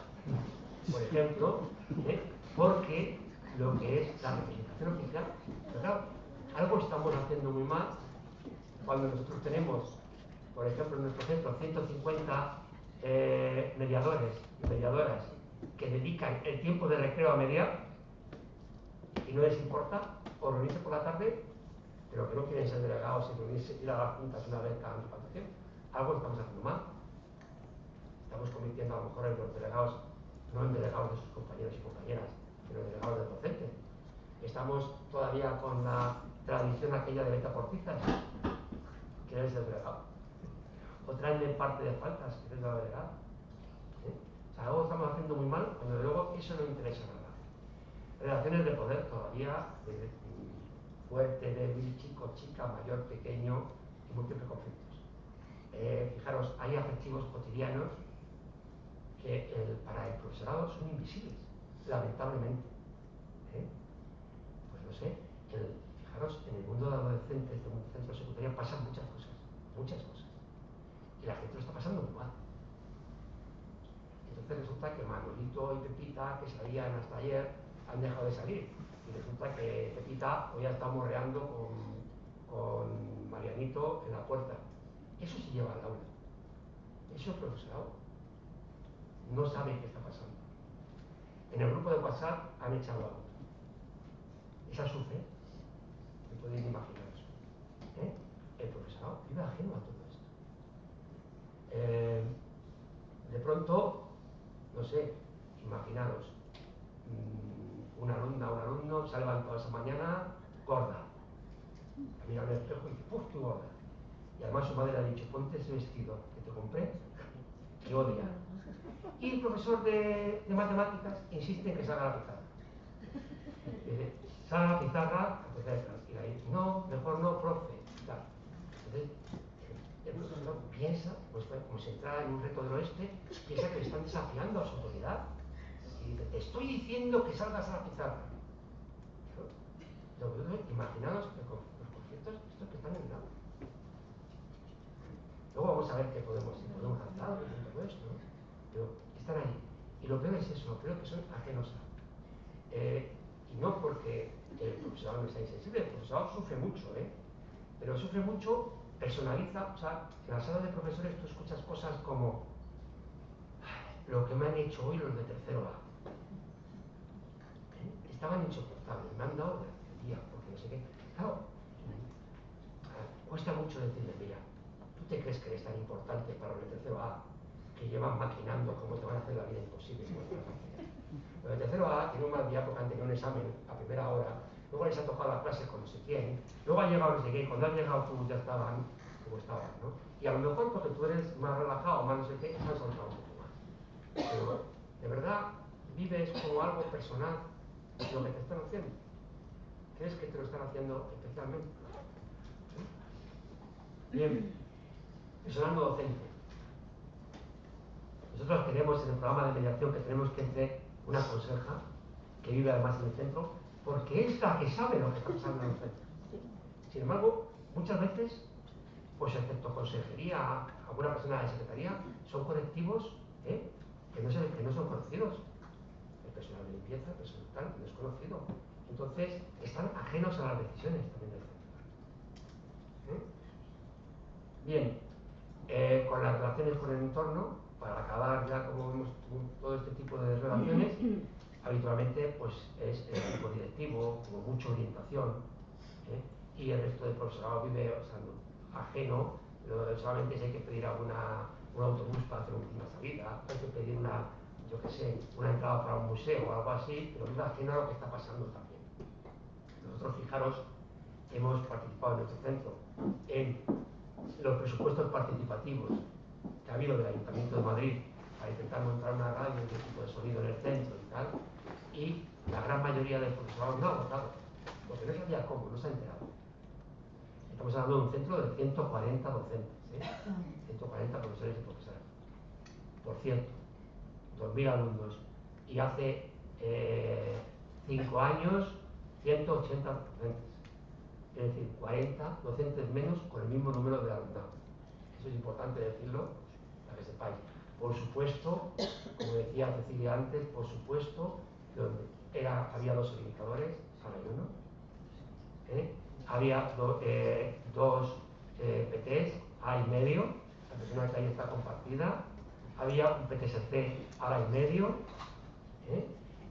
por ejemplo, porque lo que es la representación oficial, pero claro, algo estamos haciendo muy mal cuando nosotros tenemos, por ejemplo, en nuestro centro 150 mediadores y mediadoras que dedican el tiempo de recreo a mediar y no les importa o reunirse por la tarde, pero que no quieren ser delegados y reunirse, ir a las juntas una vez cada cuánto tiempo. Algo estamos haciendo mal. Estamos convirtiendo a lo mejor en los delegados, no en delegados de sus compañeros y compañeras, sino en delegados del docente. Estamos todavía con la tradición aquella de vete a portizas, que eres el delegado. O traenle parte de faltas, que eres el delegado. O sea, algo estamos haciendo muy mal, cuando luego eso no interesa nada. Relaciones de poder todavía fuerte, débil, chico, chica, mayor, pequeño y múltiples conflictos. Fijaros, hay afectivos cotidianos que para el profesorado son invisibles, lamentablemente. Pues no sé, fijaros, en el mundo de adolescentes de un centro secundario pasan muchas cosas. Y la gente lo está pasando muy mal. Entonces resulta que Manolito y Pepita, que salían hasta ayer, han dejado de salir. Y resulta que Pepita hoy está morreando con Marianito en la puerta. Eso se lleva al aula. Eso el profesorado no sabe qué está pasando. En el grupo de WhatsApp han echado a otro. Esa sufre, que podéis imaginaros. El profesorado vive ajeno a todo esto. De pronto, no sé, imaginaros, una alumna o un alumno se ha levantado esa mañana gorda. Ha mirado en el espejo y dice, ¡puf, qué gorda! Y además su madre le ha dicho, ponte ese vestido que te compré, que odia. Y el profesor de matemáticas insiste en que salga a la pizarra. Dice, sal a la pizarra, y la dice, no, mejor no, profe. Entonces, el profesor piensa, pues como si entrara en un reto del oeste, piensa que le están desafiando a su autoridad. Y dice, te estoy diciendo que salgas a la pizarra. Imaginaos que con los conflictos estos que están en el aula. Luego vamos a ver qué podemos hacer algo con todo esto, ¿no? Pero están ahí. Y lo peor es eso, lo peor que son ajenos a. Y no porque el profesorado no sea insensible, el profesorado sufre mucho, pero sufre mucho, personaliza, o sea, en la sala de profesores tú escuchas cosas como lo que me han hecho hoy los de tercero A. Estaban insoportables, me han dado el día, porque no sé qué. Claro, cuesta mucho decirle, mira, ¿tú te crees que eres tan importante para los de tercero A que llevan maquinando cómo te van a hacer la vida imposible? Los de tercero A tienen un mal día porque han tenido un examen a primera hora, luego les ha tocado la clase con no sé quién, luego han llegado no sé qué, y cuando han llegado tú ya estaban como estaban, ¿no? Y a lo mejor porque tú eres más relajado, más no sé qué, se han soltado un poco más. Pero, de verdad, vives como algo personal lo que te están haciendo. ¿Crees que te lo están haciendo especialmente? ¿Sí? Bien, personal no docente. Nosotros queremos en el programa de mediación que tenemos que entre una conseja que vive además en el centro, porque es la que sabe lo que está pasando en el centro. Sin embargo, muchas veces, pues excepto consejería, alguna persona de secretaría, son colectivos que no son conocidos. El personal de limpieza, el personal tal, no es conocido. Entonces, están ajenos a las decisiones también del centro. Bien, con las relaciones con el entorno, para acabar ya como vemos todo este tipo de relaciones, habitualmente pues es el equipo directivo, como mucha orientación, y el resto del profesorado vive, o sea, ajeno, solamente si hay que pedir un autobús para hacer una salida, hay que pedir yo qué sé, una entrada para un museo o algo así, pero vive ajeno a lo que está pasando también. Nosotros, fijaros, hemos participado en nuestro centro en los presupuestos participativos que ha habido del Ayuntamiento de Madrid para intentar montar una radio y un equipo de sonido en el centro y tal, y la gran mayoría del profesorado no ha votado, porque no sabía cómo, no se ha enterado. Estamos hablando de un centro de 140 docentes, 140 profesores y profesoras. Por cierto, 2.000 alumnos, y hace 5 años 180 docentes. Es decir, 40 docentes menos con el mismo número de alumnado. Eso es importante decirlo, para que sepáis. Por supuesto, como decía Cecilia antes, por supuesto, había 2 orientadores, ahora hay 1. Había dos PTs, A y medio, la persona que ahí está compartida. Había un PTSC, A y medio.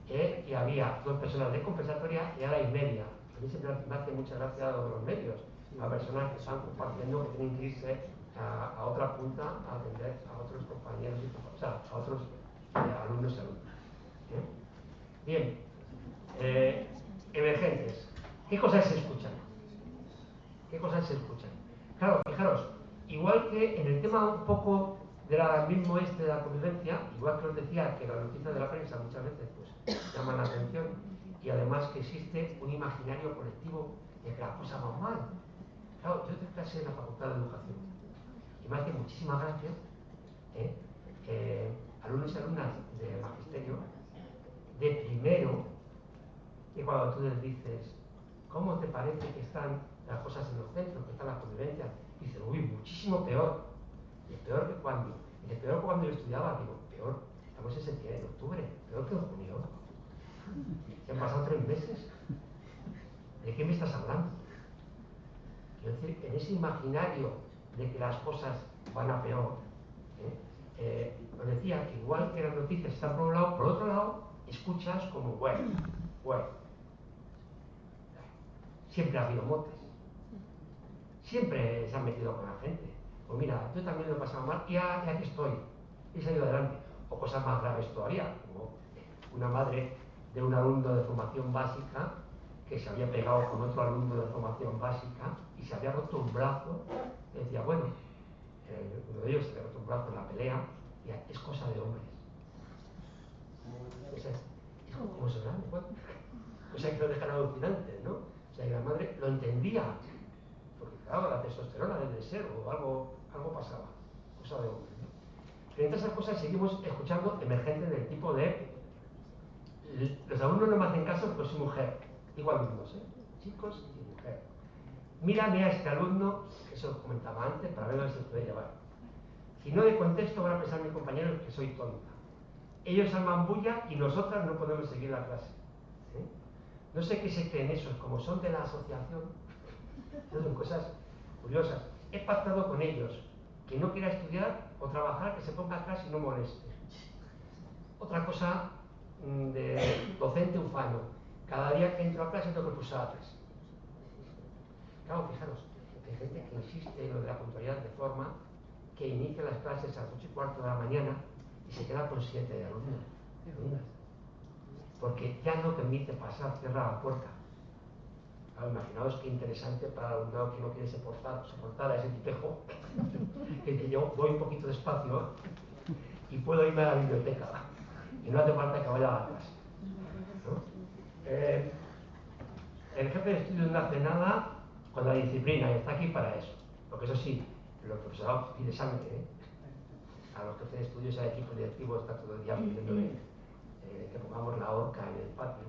Y había 2 personas de compensatoria y hora y media. A mí siempre me hace mucha gracia lo de los medios, a personas que están compartiendo, que tienen que irse a otra punta a atender a otros compañeros, o sea, a otros alumnos y alumnas. Bien, emergentes. ¿Qué cosas se escuchan? ¿Qué cosas se escuchan? Claro, fijaros, igual que en el tema un poco del alarmismo de la convivencia, igual que os decía que las noticias de la prensa muchas veces pues llaman la atención, y además que existe un imaginario colectivo de que las cosas van mal. Claro, yo doy clase en la Facultad de Educación y me hace muchísima gracia alumnos y alumnas de magisterio de primero, y cuando tú les dices ¿cómo te parece que están las cosas en los centros, que está la convivencia? Dicen, uy, muchísimo peor. Y peor que cuando. Y peor que cuando yo estudiaba. Digo, peor, estamos en septiembre, en octubre, peor que en junio. Se han pasado 3 meses. ¿De qué me estás hablando? Quiero decir, en ese imaginario de que las cosas van a peor, os decía que igual que las noticias están por un lado, por otro lado, escuchas como, bueno. Siempre ha habido motes. Siempre se han metido con la gente. Pues mira, yo también lo he pasado mal y aquí estoy. He salido adelante. O cosas más graves todavía, como una madre de un alumno de formación básica que se había pegado con otro alumno de formación básica y se había roto un brazo. Y decía, bueno, uno de ellos se había roto un brazo en la pelea, y es cosa de hombres. O sea, es como se grande, bueno. O sea, que lo dejan alucinante, ¿no? O sea, que la madre lo entendía. Porque claro, la testosterona del deseo o algo pasaba, cosa de hombre, ¿no? Pero entre esas cosas seguimos escuchando emergentes del tipo de los alumnos no me hacen caso porque soy mujer. Digo alumnos, chicos y mujer. Mírame a este alumno, que eso os comentaba antes, para ver si se puede llevar. Si no de contexto van a pensar mis compañeros que soy tonta. Ellos arman bulla y nosotras no podemos seguir la clase. ¿Eh? No sé qué se creen esos, como son de la asociación, son cosas curiosas. He pactado con ellos que no quiera estudiar o trabajar, que se ponga atrás y no moleste. Otra cosa de docente ufano. Cada día que entro a clase tengo que pulsar atrás. Claro, fijaros, hay gente que insiste en lo de la puntualidad de forma que inicia las clases a las 8:15 de la mañana y se queda con 7 de alumnos. Porque ya no permite pasar, cierra la puerta. Claro, imaginaos qué interesante para el alumnado que no quiere soportar a ese tipejo, que yo voy un poquito despacio y puedo irme a la biblioteca y no hace falta que vaya a la clase, ¿no? El jefe de estudios no hace nada con la disciplina y está aquí para eso. Porque eso sí, los profesorados pide sangre, ¿eh? A los jefes de estudios, al equipo directivo está todo el día pidiéndole que pongamos la horca en el patio,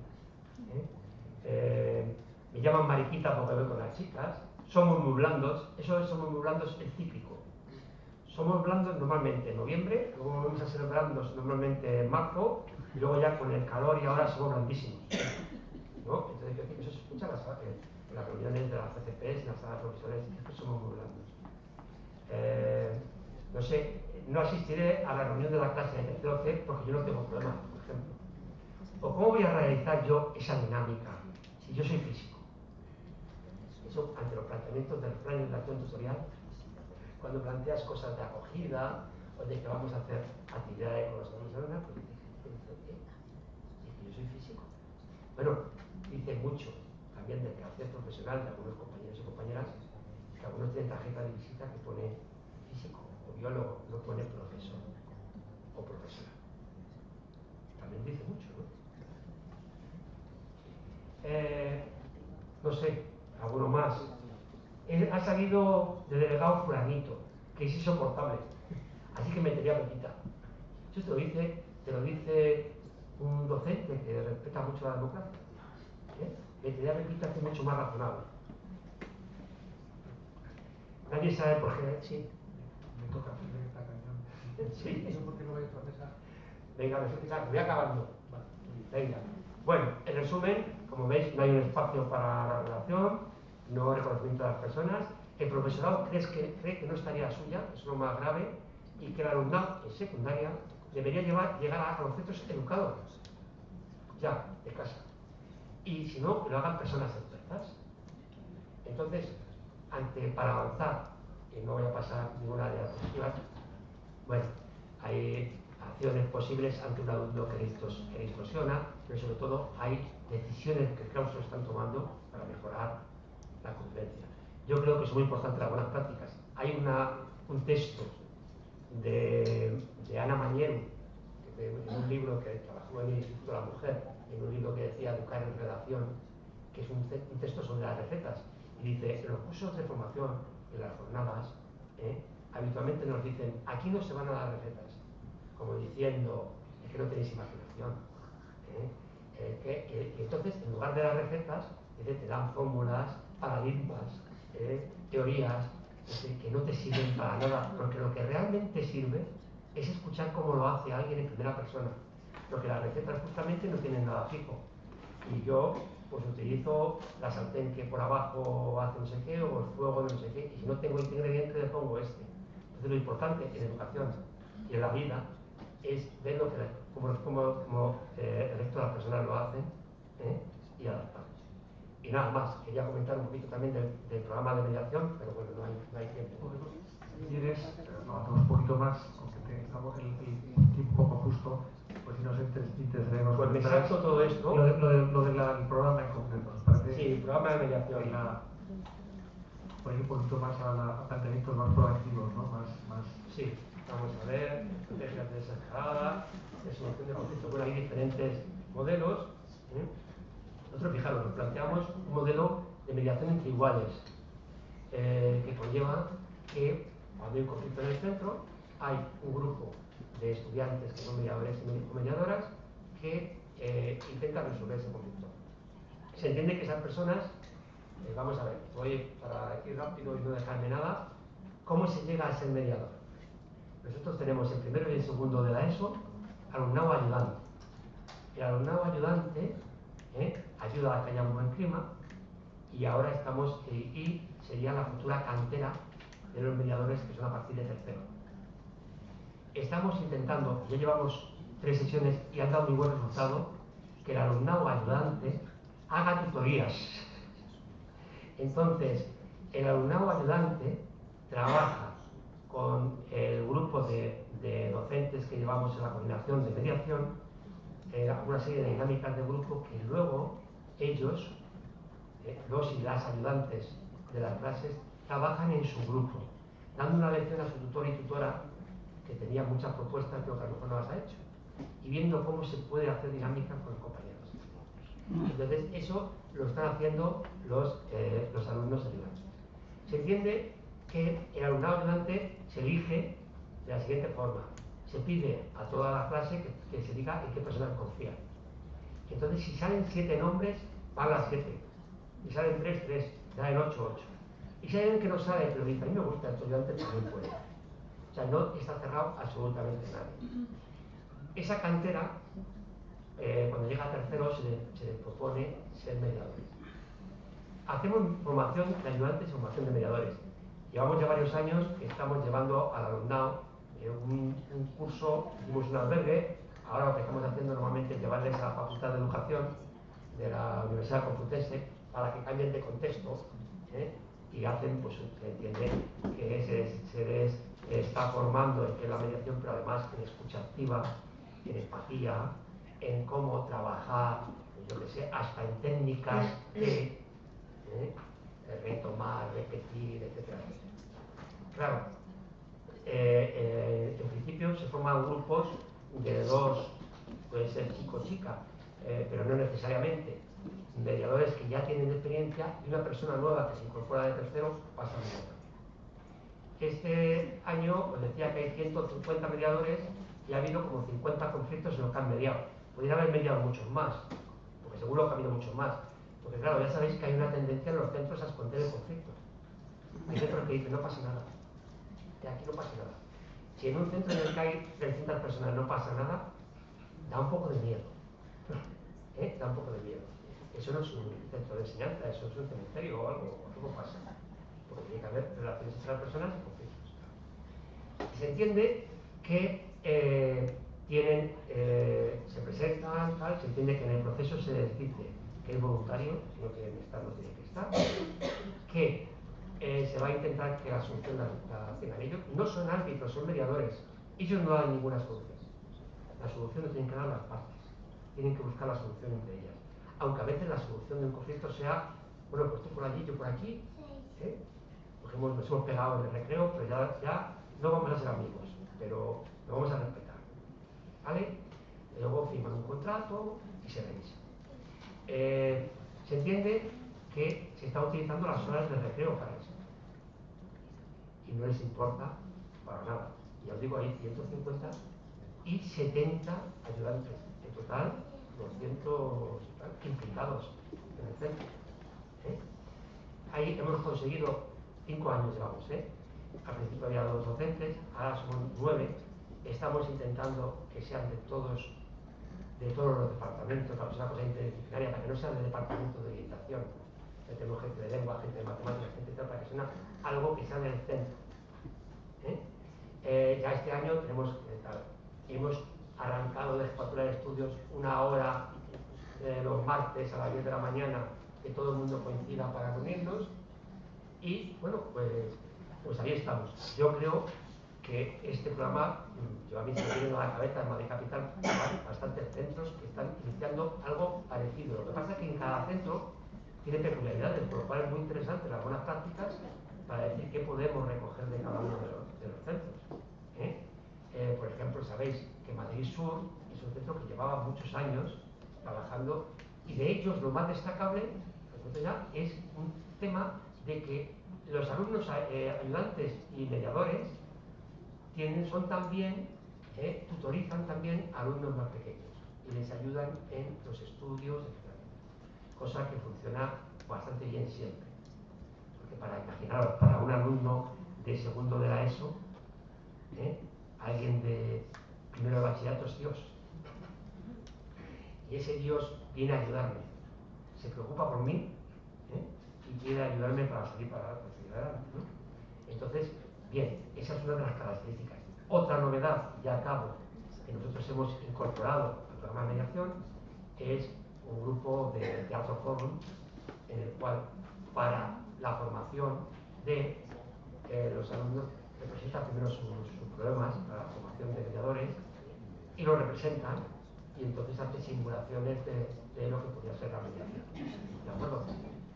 ¿eh? Me llaman mariquita porque voy con las chicas. Somos muy blandos. Eso de somos muy blandos es cíclico. Somos blandos normalmente en noviembre, luego volvemos a ser blandos normalmente en marzo, y luego ya con el calor y ahora somos blandísimos, ¿no? Entonces, eso se escucha en las reuniones de las CCPs, en las salas profesores, es que somos muy blandos. No sé, no asistiré a la reunión de la clase de tercero C porque yo no tengo problemas, por ejemplo. ¿O cómo voy a realizar yo esa dinámica si yo soy físico? Eso ante los planteamientos del plan de acción tutorial, cuando planteas cosas de acogida o de que vamos a hacer actividades con los alumnos, pues dices, ¿qué? Es que yo soy físico. Bueno, dice mucho también del carácter profesional de algunos compañeros y compañeras, que algunos tienen tarjeta de visita que pone físico o biólogo, no pone profesor o profesora. También dice mucho, ¿no? No sé, alguno más. Ha salido de delegado fulanito, que es insoportable, así que metería pepita. Eso te lo dice un docente que respeta mucho la democracia. Metería pepita que es mucho más razonable. Nadie sabe por qué. Sí. Me toca hacer esta canción. Sí. ¿Eso por qué no voy a procesar? Venga, voy acabando. Venga. Bueno, en resumen, como veis, no hay un espacio para la relación, no hay reconocimiento de las personas. El profesorado cree que no estaría suya, es lo más grave, y que el alumnado en secundaria debería llegar a los centros educadores, ya, de casa. Y si no, que lo hagan personas expertas. Entonces, para avanzar, que no voy a pasar ninguna de las diapositivas, bueno, hay acciones posibles ante un alumno que distorsiona, pero sobre todo hay decisiones que claustros están tomando para mejorar la convivencia. Yo creo que es muy importante las buenas prácticas. Hay un texto de Ana Mañero, en un libro que trabajó en el Instituto de la Mujer, en un libro que decía Educar en Redacción, que es un texto sobre las recetas, y dice, en los cursos de formación, en las jornadas, habitualmente nos dicen, aquí no se van a dar recetas, como diciendo, es que no tenéis imaginación. Entonces, en lugar de las recetas, te dan fórmulas, paradigmas, teorías, que no te sirven para nada, porque lo que realmente sirve es escuchar cómo lo hace alguien en primera persona, porque las recetas justamente no tienen nada fijo. Y yo pues utilizo la sartén que por abajo hace no sé qué, o el fuego de no sé qué, y si no tengo este ingrediente le pongo este. Entonces lo importante en educación y en la vida es ver cómo el resto de las personas lo hacen, y adaptarlo. Y nada más, quería comentar un poquito también del programa de mediación, pero bueno, no hay tiempo. Si quieres, avanzamos un poquito más, aunque tengamos el tiempo un poco justo, pues si nos interesaremos. Pues me salto todo esto. Lo del programa en concreto, ¿nos parece? Sí, el programa de mediación. Por ir un poquito más a planteamientos más proactivos, ¿no? Más... Sí, vamos a ver, estrategias de desescalada, de solución de conflictos. Bueno, hay diferentes modelos. Nosotros, fijaros, nos planteamos un modelo de mediación entre iguales, que conlleva que cuando hay un conflicto en el centro, hay un grupo de estudiantes que son mediadores y mediadoras que intentan resolver ese conflicto. Se entiende que esas personas, vamos a ver, voy para ir rápido y no dejarme nada, ¿cómo se llega a ser mediador? Nosotros tenemos en primero y en segundo de la ESO alumnado ayudante. El alumnado ayudante ayuda a que haya un buen clima y ahora estamos, y sería la futura cantera de los mediadores que son a partir de tercero. Estamos intentando, ya llevamos 3 sesiones y han dado muy buen resultado, que el alumnado ayudante haga tutorías. Entonces, el alumnado ayudante trabaja con el grupo de docentes que llevamos en la coordinación de mediación, una serie de dinámicas de grupo que luego ellos, los y las ayudantes de las clases, trabajan en su grupo, dando una lección a su tutor y tutora, que tenía muchas propuestas, pero que a lo mejor no las ha hecho, y viendo cómo se puede hacer dinámica con compañeros. Entonces, eso lo están haciendo los alumnos ayudantes. Se entiende que el alumnado ayudante se elige de la siguiente forma. Se pide a toda la clase que se diga en qué personas confían. Entonces, si salen 7 nombres, van las 7. Si salen 3, 3. Si salen 8, 8. Y si hay alguien que no sabe, pero dice, a mí me gusta el estudiante, también puede. O sea, no está cerrado absolutamente nadie. Esa cantera, cuando llega a tercero, se le propone ser mediadores. Hacemos formación de ayudantes y formación de mediadores. Llevamos ya varios años que estamos llevando al alumnado un curso, hicimos un albergue, ahora lo que estamos haciendo normalmente es llevarles a la Facultad de Educación de la Universidad Complutense para que cambien de contexto y hacen, pues se entiende que se les está formando en que la mediación, pero además en escucha activa, en empatía, en cómo trabajar, yo que sé, hasta en técnicas de retomar, repetir, etcétera. Claro, en principio se forman grupos de 2, puede ser chico-chica, pero no necesariamente. Mediadores que ya tienen experiencia y una persona nueva que se incorpora de tercero pasa a mediador. Este año os decía que hay 150 mediadores y ha habido como 50 conflictos en los que han mediado. Podrían haber mediado muchos más, porque seguro que ha habido muchos más. Porque claro, ya sabéis que hay una tendencia en los centros a esconder el conflicto. Hay centros que dicen, no pasa nada. De aquí no pasa nada. Si en un centro en el que hay 300 personas no pasa nada, da un poco de miedo. Da un poco de miedo. Eso no es un centro de enseñanza, eso es un cementerio o algo pasa. Porque tiene que haber relaciones entre las personas y conflictos. Y se entiende que se presentan, tal, se entiende que en el proceso se les dice que es voluntario, si no quieren estar, no tienen que estar, que se va a intentar que la solución la tengan ellos. No son árbitros, son mediadores. Ellos no dan ninguna solución. La solución la tienen que dar las partes. Tienen que buscar la solución entre ellas. Aunque a veces la solución de un conflicto sea, bueno, pues tú por allí, yo por aquí, porque nos hemos pegado en el recreo, pero ya no vamos a ser amigos, pero lo vamos a respetar. ¿Vale? Y luego firman un contrato y se revisa. Se entiende que se está utilizando las horas de recreo para eso. Y no les importa para nada. Y os digo, hay 150 y 70 ayudantes. En total, 200 implicados en el centro. Ahí hemos conseguido 5 años, llevamos. Al principio había 2 docentes, ahora son 9. Estamos intentando que sean de todos los departamentos, es una cosa interdisciplinaria, para que no sean de departamento de orientación. Tenemos gente de lengua, gente de matemáticas, gente de tal, para que sea algo que sea del centro. Ya este año hemos arrancado de jefatura de estudios una hora los martes a las 10 de la mañana, que todo el mundo coincida para reunirnos. Y bueno, pues ahí estamos. Yo creo que este programa, yo a mí se me viene a la cabeza en Madrid Capital bastantes centros que están iniciando algo parecido. Lo que pasa es que en cada centro tiene peculiaridades, por lo cual es muy interesante las buenas prácticas para decir qué podemos recoger de cada uno de los centros. Por ejemplo, sabéis que Madrid Sur es un centro que llevaba muchos años trabajando y de ellos lo más destacable ya, es un tema de que los alumnos ayudantes y mediadores son también, tutorizan también a alumnos más pequeños y les ayudan en los estudios, etc. Cosa que funciona bastante bien siempre. Porque imaginaros, para un alumno de segundo de la ESO, alguien de primero de bachillerato es Dios. Y ese Dios viene a ayudarme, se preocupa por mí, y quiere ayudarme para salir adelante, ¿no? Entonces, bien, esa es una de las características. Otra novedad, ya acabo, que nosotros hemos incorporado al programa de mediación es un grupo de teatro forum en el cual para la formación de los alumnos representan primero sus problemas para la formación de mediadores y lo representan y entonces hace simulaciones de lo que podría ser la mediación. ¿De acuerdo?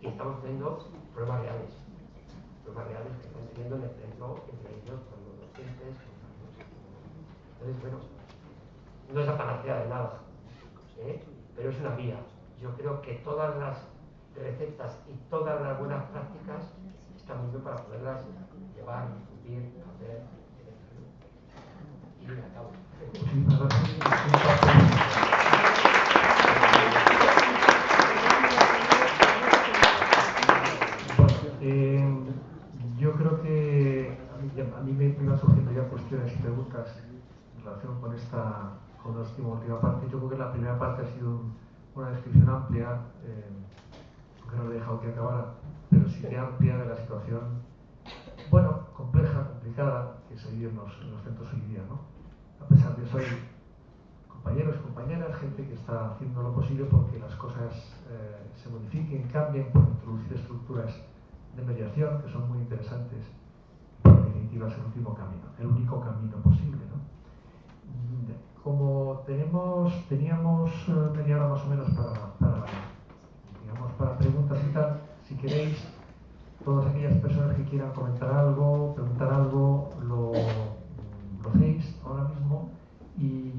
Y estamos teniendo pruebas reales que están teniendo en el centro entre ellos con los docentes, con los alumnos. Entonces, bueno, no es la panacea de nada, pero es una vía. Yo creo que todas las recetas y todas las buenas prácticas están muy bien para poderlas llevar, difundir, hacer, y acabo. Yo creo que a mí me iban surgiendo ya cuestiones y preguntas en relación con esta última parte. Yo creo que la primera parte ha sido una descripción amplia, aunque no le he dejado que acabara, pero sí que amplia de la situación, bueno, compleja, complicada, que se vive en los centros hoy día, ¿no? A pesar de eso hay compañeros y compañeras, gente que está haciendo lo posible porque las cosas se modifiquen, cambien, por introducir estructuras de mediación que son muy interesantes, pero en definitiva es el último camino, el único camino posible, ¿no? Como teníamos media hora más o menos para preguntas y tal, si queréis, todas aquellas personas que quieran comentar algo, preguntar algo, lo hacéis ahora mismo y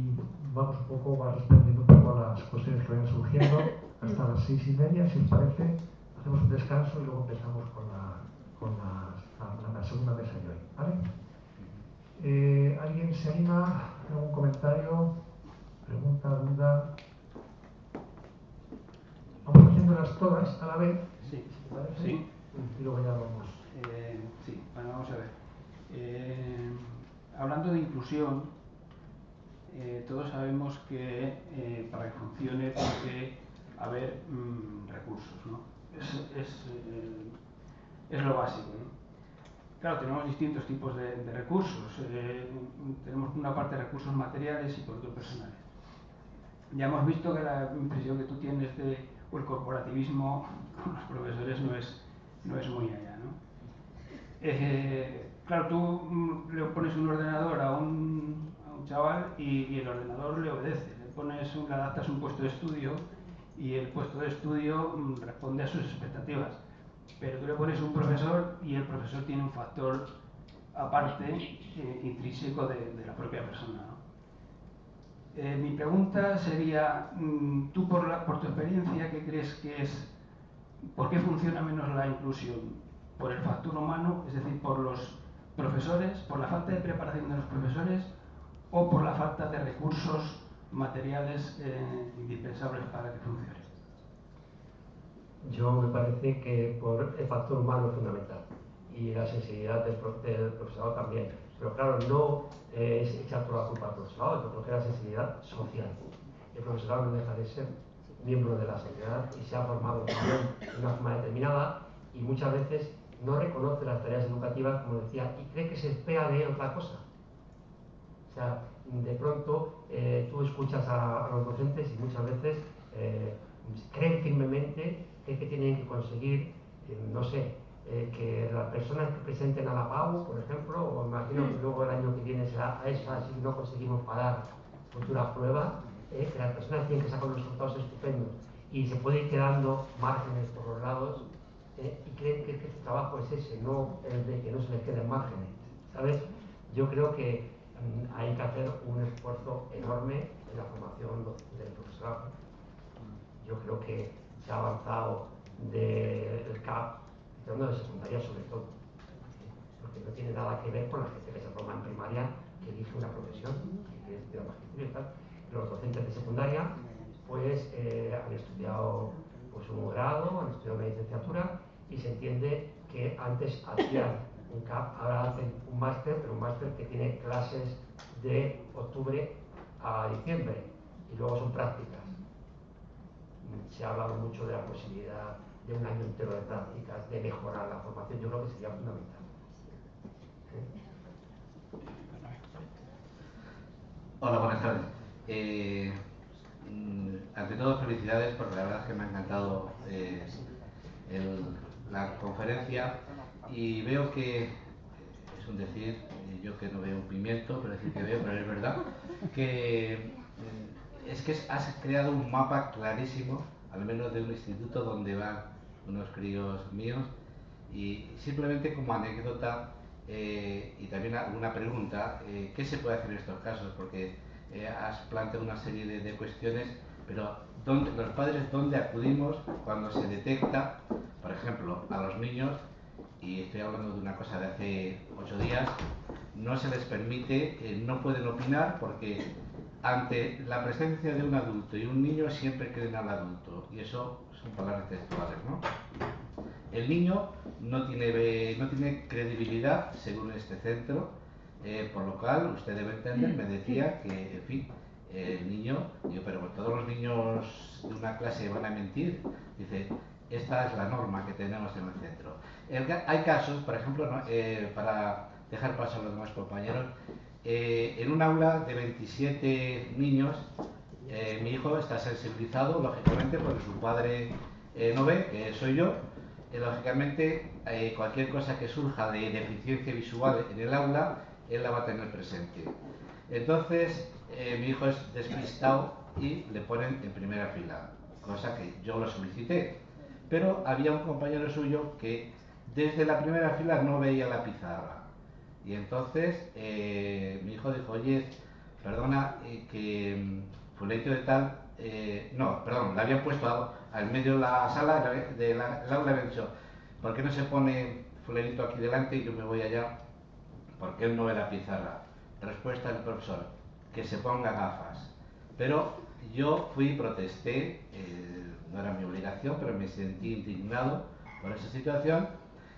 vamos un poco, va respondiendo un poco a las cuestiones que vayan surgiendo hasta las 6:30, si os parece, hacemos un descanso y luego empezamos con la segunda mesa de hoy, ¿vale? ¿Alguien se anima? ¿Algún comentario? ¿Pregunta? ¿Duda? Vamos haciéndolas todas a la vez. Sí. ¿Parece? Sí. Y luego ya vamos. Sí, bueno, vamos a ver. Hablando de inclusión, todos sabemos que para que funcione tiene que haber recursos, ¿no? Es lo básico, ¿no? Claro, tenemos distintos tipos de recursos. Tenemos por una parte recursos materiales y por otro personales. Ya hemos visto que la impresión que tú tienes o el corporativismo con los profesores no es muy allá, ¿no? Claro, tú le pones un ordenador a un chaval y el ordenador le obedece. Le adaptas un puesto de estudio y el puesto de estudio responde a sus expectativas. Pero tú le pones un profesor y el profesor tiene un factor aparte, intrínseco de la propia persona, ¿no? Mi pregunta sería, tú por tu experiencia, ¿qué crees que es? ¿Por qué funciona menos la inclusión? ¿Por el factor humano, es decir, por los profesores, por la falta de preparación de los profesores o por la falta de recursos materiales indispensables para que funcione? Yo me parece que por el factor humano es fundamental y la sensibilidad del profesorado también. Pero claro, no es echar toda la culpa al profesorado, yo creo que la sensibilidad social. El profesorado no deja de ser miembro de la sociedad y se ha formado también de una forma determinada y muchas veces no reconoce las tareas educativas, como decía, y cree que se espera de él otra cosa. O sea, de pronto tú escuchas a los docentes y muchas veces creen firmemente que tienen que conseguir, no sé, que las personas que presenten a la PAU, por ejemplo, o imagino que luego el año que viene será a esa, si no conseguimos pagar futuras pruebas, que las personas tienen que sacar unos resultados estupendos y se puede ir quedando márgenes por los lados y creen que su trabajo es ese, no el de que no se les queden márgenes, ¿sabes? Yo creo que hay que hacer un esfuerzo enorme en la formación del profesorado. Yo creo que se ha avanzado del CAP, de secundaria sobre todo, porque no tiene nada que ver con la gente que se forma en primaria, que elige una profesión, que estudia magisterio y tal. Los docentes de secundaria pues han estudiado pues, un grado, han estudiado una licenciatura y se entiende que antes hacían un CAP, ahora hacen un máster, pero un máster que tiene clases de octubre a diciembre y luego son prácticas. Se ha hablado mucho de la posibilidad de un año entero de prácticas, de mejorar la formación. Yo creo que sería fundamental. Hola, buenas tardes. Ante todo, felicidades porque la verdad es que me ha encantado la conferencia y veo que, es un decir, yo que no veo un pimiento, pero decir que veo, pero es verdad, que es que has creado un mapa clarísimo, al menos de un instituto donde van unos críos míos, y simplemente como anécdota y también alguna pregunta, ¿qué se puede hacer en estos casos? Porque has planteado una serie de cuestiones, pero los padres, ¿dónde acudimos cuando se detecta, por ejemplo, a los niños, y estoy hablando de una cosa de hace 8 días, no se les permite, no pueden opinar porque ante la presencia de un adulto y un niño siempre creen al adulto, y eso son palabras textuales, ¿no? El niño no tiene credibilidad según este centro, por lo cual usted debe entender, me decía que, en fin, el niño, digo, pero todos los niños de una clase van a mentir. Dice, esta es la norma que tenemos en el centro. Hay casos, por ejemplo, ¿no? Para dejar paso a los demás compañeros, en un aula de 27 niños, mi hijo está sensibilizado, lógicamente, porque su padre no ve, que soy yo. Lógicamente, cualquier cosa que surja de deficiencia visual en el aula, él la va a tener presente. Entonces, mi hijo es despistado y le ponen en primera fila, cosa que yo lo solicité. Pero había un compañero suyo que desde la primera fila no veía la pizarra. Y entonces mi hijo dijo, oye, perdona, que fulanito de tal, no, perdón, le habían puesto al medio de la sala del aula, le habían dicho, ¿por qué no se pone fulanito aquí delante y yo me voy allá? Porque él no ve la pizarra. Respuesta del profesor, que se ponga gafas. Pero yo fui y protesté, no era mi obligación, pero me sentí indignado por esa situación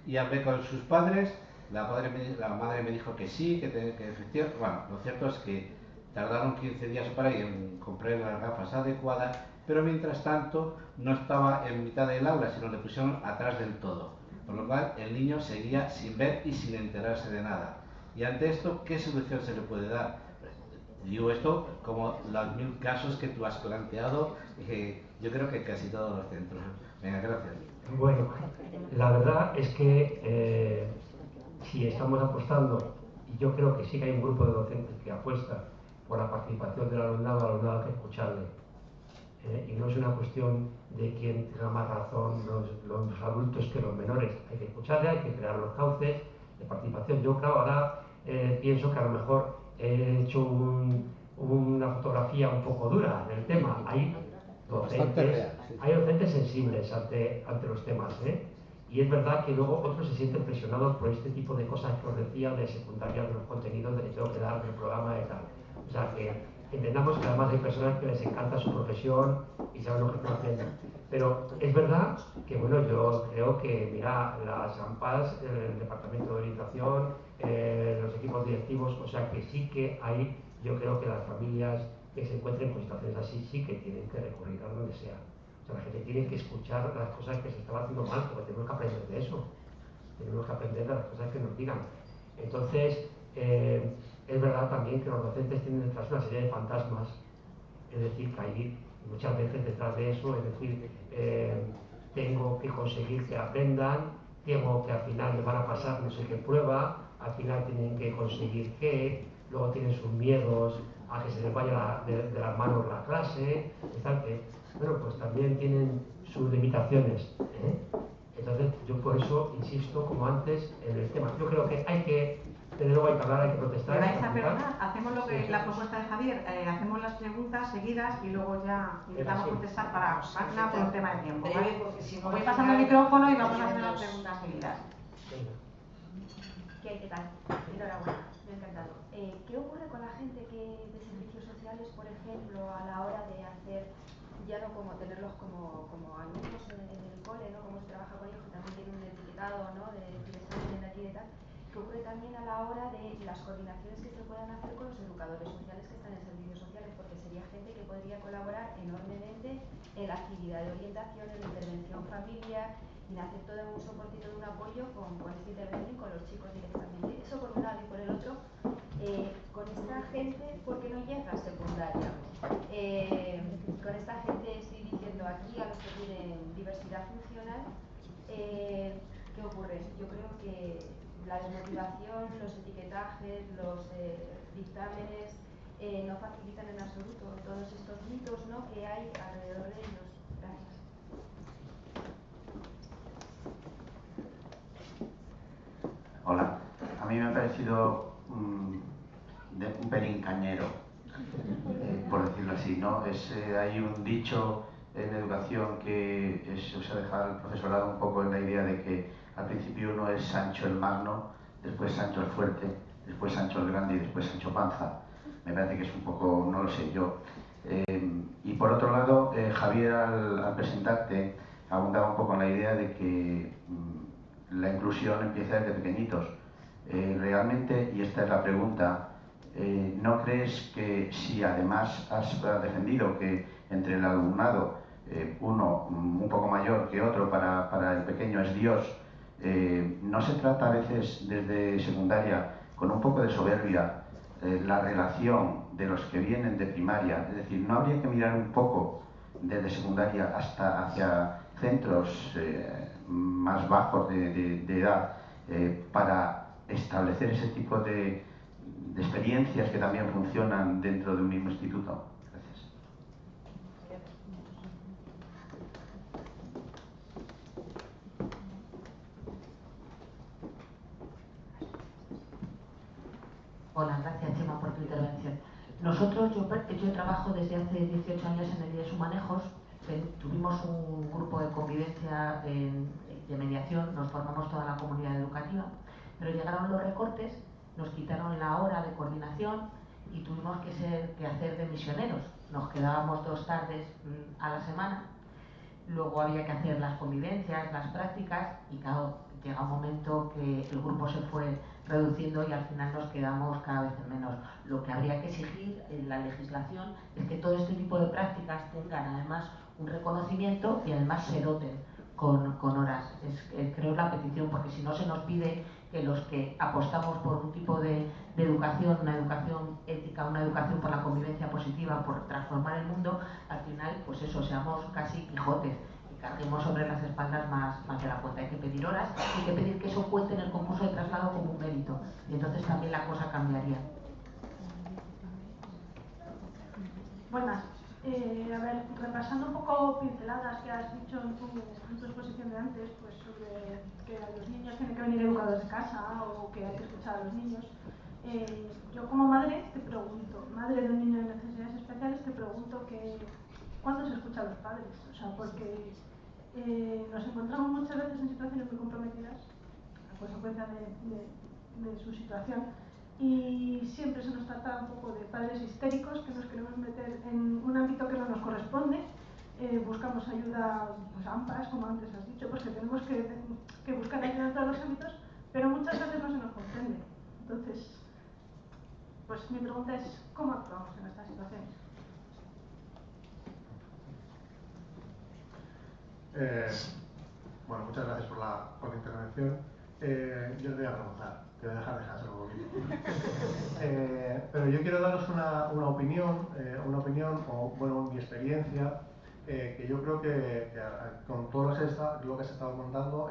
y hablé con sus padres. La madre me dijo que sí, que efectivamente, bueno, lo cierto es que tardaron 15 días para ir en comprar las gafas adecuadas, pero mientras tanto no estaba en mitad del aula, sino le pusieron atrás del todo, por lo cual el niño seguía sin ver y sin enterarse de nada. Y ante esto, ¿qué solución se le puede dar? Digo esto como los 1000 casos que tú has planteado, yo creo que casi todos los centros. Venga, gracias. Bueno, la verdad es que si estamos apostando, y yo creo que sí que hay un grupo de docentes que apuesta por la participación del alumnado hay que escucharle. Y no es una cuestión de quién tenga más razón, los adultos que los menores. Hay que escucharle, hay que crear los cauces de participación. Yo, claro, ahora pienso que a lo mejor he hecho una fotografía un poco dura del tema. Hay docentes sensibles ante los temas, y es verdad que luego otros se sienten presionados por este tipo de cosas que os decía, de secundarias de los contenidos de que tengo que dar del programa y tal. O sea que entendamos que además hay personas que les encanta su profesión y saben lo que están haciendo. Pero es verdad que, bueno, yo creo que, mira, las AMPAs, el Departamento de Orientación, los equipos directivos, o sea que sí que hay, yo creo que las familias que se encuentren con situaciones así sí que tienen que recurrir a donde sea. O sea, la gente tiene que escuchar las cosas que se están haciendo mal, porque tenemos que aprender de eso. Tenemos que aprender de las cosas que nos digan. Entonces, es verdad también que los docentes tienen detrás una serie de fantasmas, es decir, que hay muchas veces detrás de eso, es decir, tengo que conseguir que aprendan, tengo que al final les van a pasar no sé qué prueba, al final tienen que conseguir que, luego tienen sus miedos a que se les vaya de las manos la clase, bueno, pues también tienen sus limitaciones. Entonces, yo por eso insisto, como antes, en el tema. Yo creo que hay que, desde luego hay que hablar, hay que protestar. ¿Me vais a perdonar? Hacemos lo que la propuesta de Javier, hacemos las preguntas seguidas y luego ya intentamos contestar para más nada por un tema de tiempo. ¿Vale? Os voy pasando el micrófono y vamos a hacer las preguntas seguidas. ¿Qué tal? Enhorabuena, me ha encantado. ¿Qué ocurre con la gente que de servicios sociales, por ejemplo, a la hora de hacer, ya no como tenerlos como alumnos en el cole, ¿no? Como se trabaja con ellos, que también tienen un etiquetado, ¿no? De decir, están de aquí y de tal. ¿qué ocurre también a la hora de las coordinaciones que se puedan hacer con los educadores sociales que están en servicios sociales? Porque sería gente que podría colaborar enormemente en la actividad de orientación, en la intervención familiar, y en hacer todo un soporte y todo un apoyo con esta intervención con los chicos directamente. Eso por un lado, y por el otro, con esta gente, ¿por qué no llega a secundaria? Con esta gente estoy diciendo aquí a los que tienen diversidad funcional, ¿qué ocurre? Yo creo que la desmotivación, los etiquetajes, los dictámenes no facilitan en absoluto todos estos mitos, ¿no?, que hay alrededor de ellos. Gracias. Hola, a mí me ha parecido un pelín cañero, por decirlo así, ¿no? Hay un dicho en educación que se deja al profesorado un poco en la idea de que al principio uno es Sancho el Magno, después Sancho el Fuerte, después Sancho el Grande y después Sancho Panza. Me parece que es un poco, no lo sé yo. Y por otro lado, Javier al presentarte abundaba un poco en la idea de que la inclusión empieza desde pequeñitos. Realmente, y esta es la pregunta, ¿no crees que si además has defendido que entre el alumnado uno un poco mayor que otro para el pequeño es Dios, no se trata a veces desde secundaria con un poco de soberbia la relación de los que vienen de primaria? Es decir, ¿no habría que mirar un poco desde secundaria hasta hacia centros más bajos de edad para establecer ese tipo de experiencias que también funcionan dentro de un mismo instituto? Gracias. Hola, gracias Chema por tu intervención. Nosotros, yo trabajo desde hace 18 años en el IES Humanejos. Tuvimos un grupo de convivencia de mediación, nos formamos toda la comunidad educativa, pero llegaron los recortes, nos quitaron la hora de coordinación y tuvimos que hacer de misioneros. Nos quedábamos 2 tardes a la semana, luego había que hacer las convivencias, las prácticas, y claro, llega un momento que el grupo se fue reduciendo y al final nos quedamos cada vez en menos. Lo que habría que exigir en la legislación es que todo este tipo de prácticas tengan además un reconocimiento y además se doten con horas. Creo la petición, porque si no se nos pide que los que apostamos por un tipo de educación, una educación ética, una educación por la convivencia positiva, por transformar el mundo, al final, pues eso, seamos casi Quijotes y carguemos sobre las espaldas más de la cuenta. Hay que pedir horas, hay que pedir que eso cuente en el concurso de traslado como un mérito, y entonces también la cosa cambiaría. Buenas. A ver, repasando un poco pinceladas que has dicho en tu exposición de antes, pues sobre que a los niños tienen que venir educados de casa o que hay que escuchar a los niños. Yo como madre te pregunto, madre de un niño de necesidades especiales, te pregunto que ¿cuándo se escucha a los padres? O sea, porque nos encontramos muchas veces en situaciones muy comprometidas a consecuencia de su situación, y siempre se nos trata un poco de padres histéricos que nos queremos meter en un ámbito que no nos corresponde. Buscamos ayuda, pues AMPAs, como antes has dicho, pues que tenemos que buscar ayuda en todos los ámbitos, pero muchas veces no se nos comprende. Entonces, pues mi pregunta es, ¿cómo actuamos en estas situaciones? Bueno, muchas gracias por la intervención. Yo os voy a preguntar, te voy a dejar descansar un poquito. Pero yo quiero daros una opinión, o bueno, mi experiencia, que yo creo que con todo lo que se estaba contando,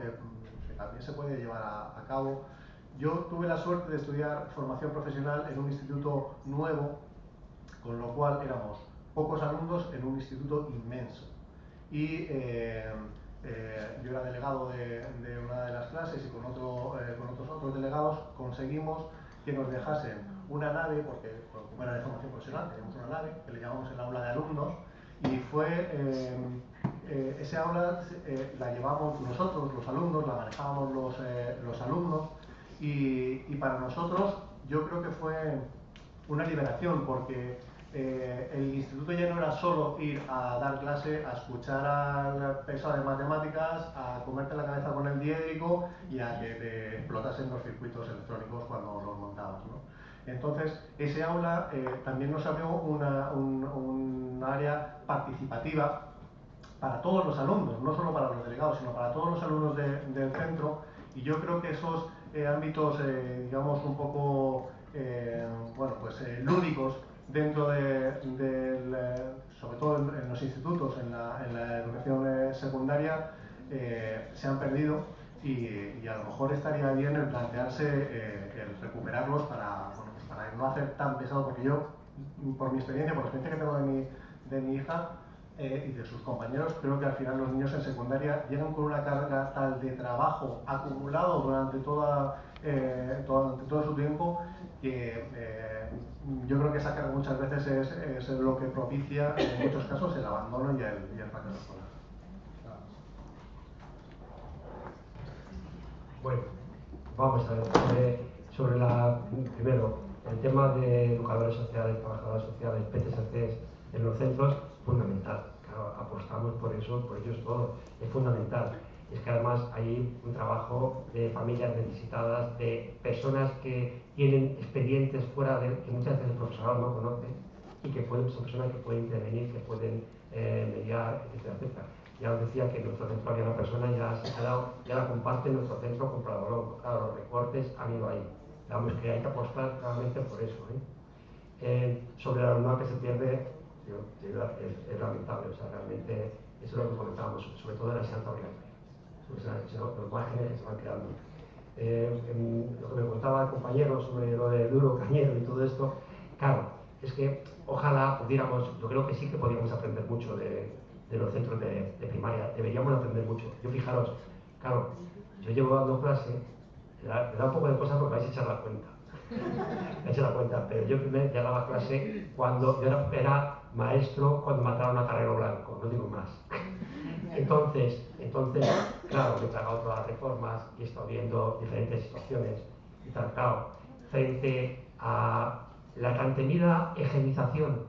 que también se puede llevar a cabo. Yo tuve la suerte de estudiar formación profesional en un instituto nuevo, con lo cual éramos pocos alumnos en un instituto inmenso. Y yo era delegado de una de las clases, y con otros delegados conseguimos que nos dejasen una nave, porque como era de formación profesional teníamos una nave que le llamamos el aula de alumnos, y fue ese aula la llevamos nosotros, los alumnos, la manejábamos los alumnos, y para nosotros yo creo que fue una liberación, porque el instituto ya no era solo ir a dar clase, a escuchar al pesado de matemáticas, a comerte la cabeza con el diédrico y a que te explotasen los circuitos electrónicos cuando los montabas, ¿no? Entonces, ese aula también nos abrió un área participativa para todos los alumnos, no solo para los delegados, sino para todos los alumnos del centro, y yo creo que esos ámbitos, digamos, un poco lúdicos dentro sobre todo en los institutos, en la educación secundaria, se han perdido y a lo mejor estaría bien el plantearse el recuperarlos para no hacer tan pesado, porque yo, por mi experiencia, por la experiencia que tengo de mi hija y de sus compañeros, creo que al final los niños en secundaria llegan con una carga tal de trabajo acumulado durante todo su tiempo que yo creo que esa carga muchas veces es lo que propicia en muchos casos el abandono y el fracaso escolar. Bueno, vamos a ver primero el tema de educadores sociales, trabajadoras sociales, PTSCs en los centros, fundamental. Claro, apostamos por eso, por ellos todo, es fundamental. Es que además hay un trabajo de familias necesitadas, de personas que tienen expedientes fuera que muchas veces el profesorado no conoce y que son personas que pueden intervenir, que pueden mediar, etcétera, etcétera. Ya os decía que en nuestro centro había una persona, ya la comparte en nuestro centro con Pradolón. Claro, los recortes han ido ahí. Digamos que hay que apostar realmente por eso. Sobre el alumnado que se pierde, es lamentable. O sea, realmente eso es lo que comentábamos, sobre todo en la enseñanza obligatoria. Los márgenes que se van quedando. Lo que me contaba el compañero sobre lo de Duro, Cañero y todo esto, claro, es que ojalá pudiéramos, yo creo que sí que podríamos aprender mucho de los centros de primaria, deberíamos aprender mucho. Yo fijaros, claro, yo llevo dando clase, me da un poco de cosas porque vais a echar la cuenta. Me he hecho la cuenta, pero yo primero ya daba clase cuando yo era maestro cuando mataron a Carrero Blanco, no digo más. Entonces, claro, me he tragado todas las reformas y he estado viendo diferentes situaciones y tal, claro, frente a la tan temida egenización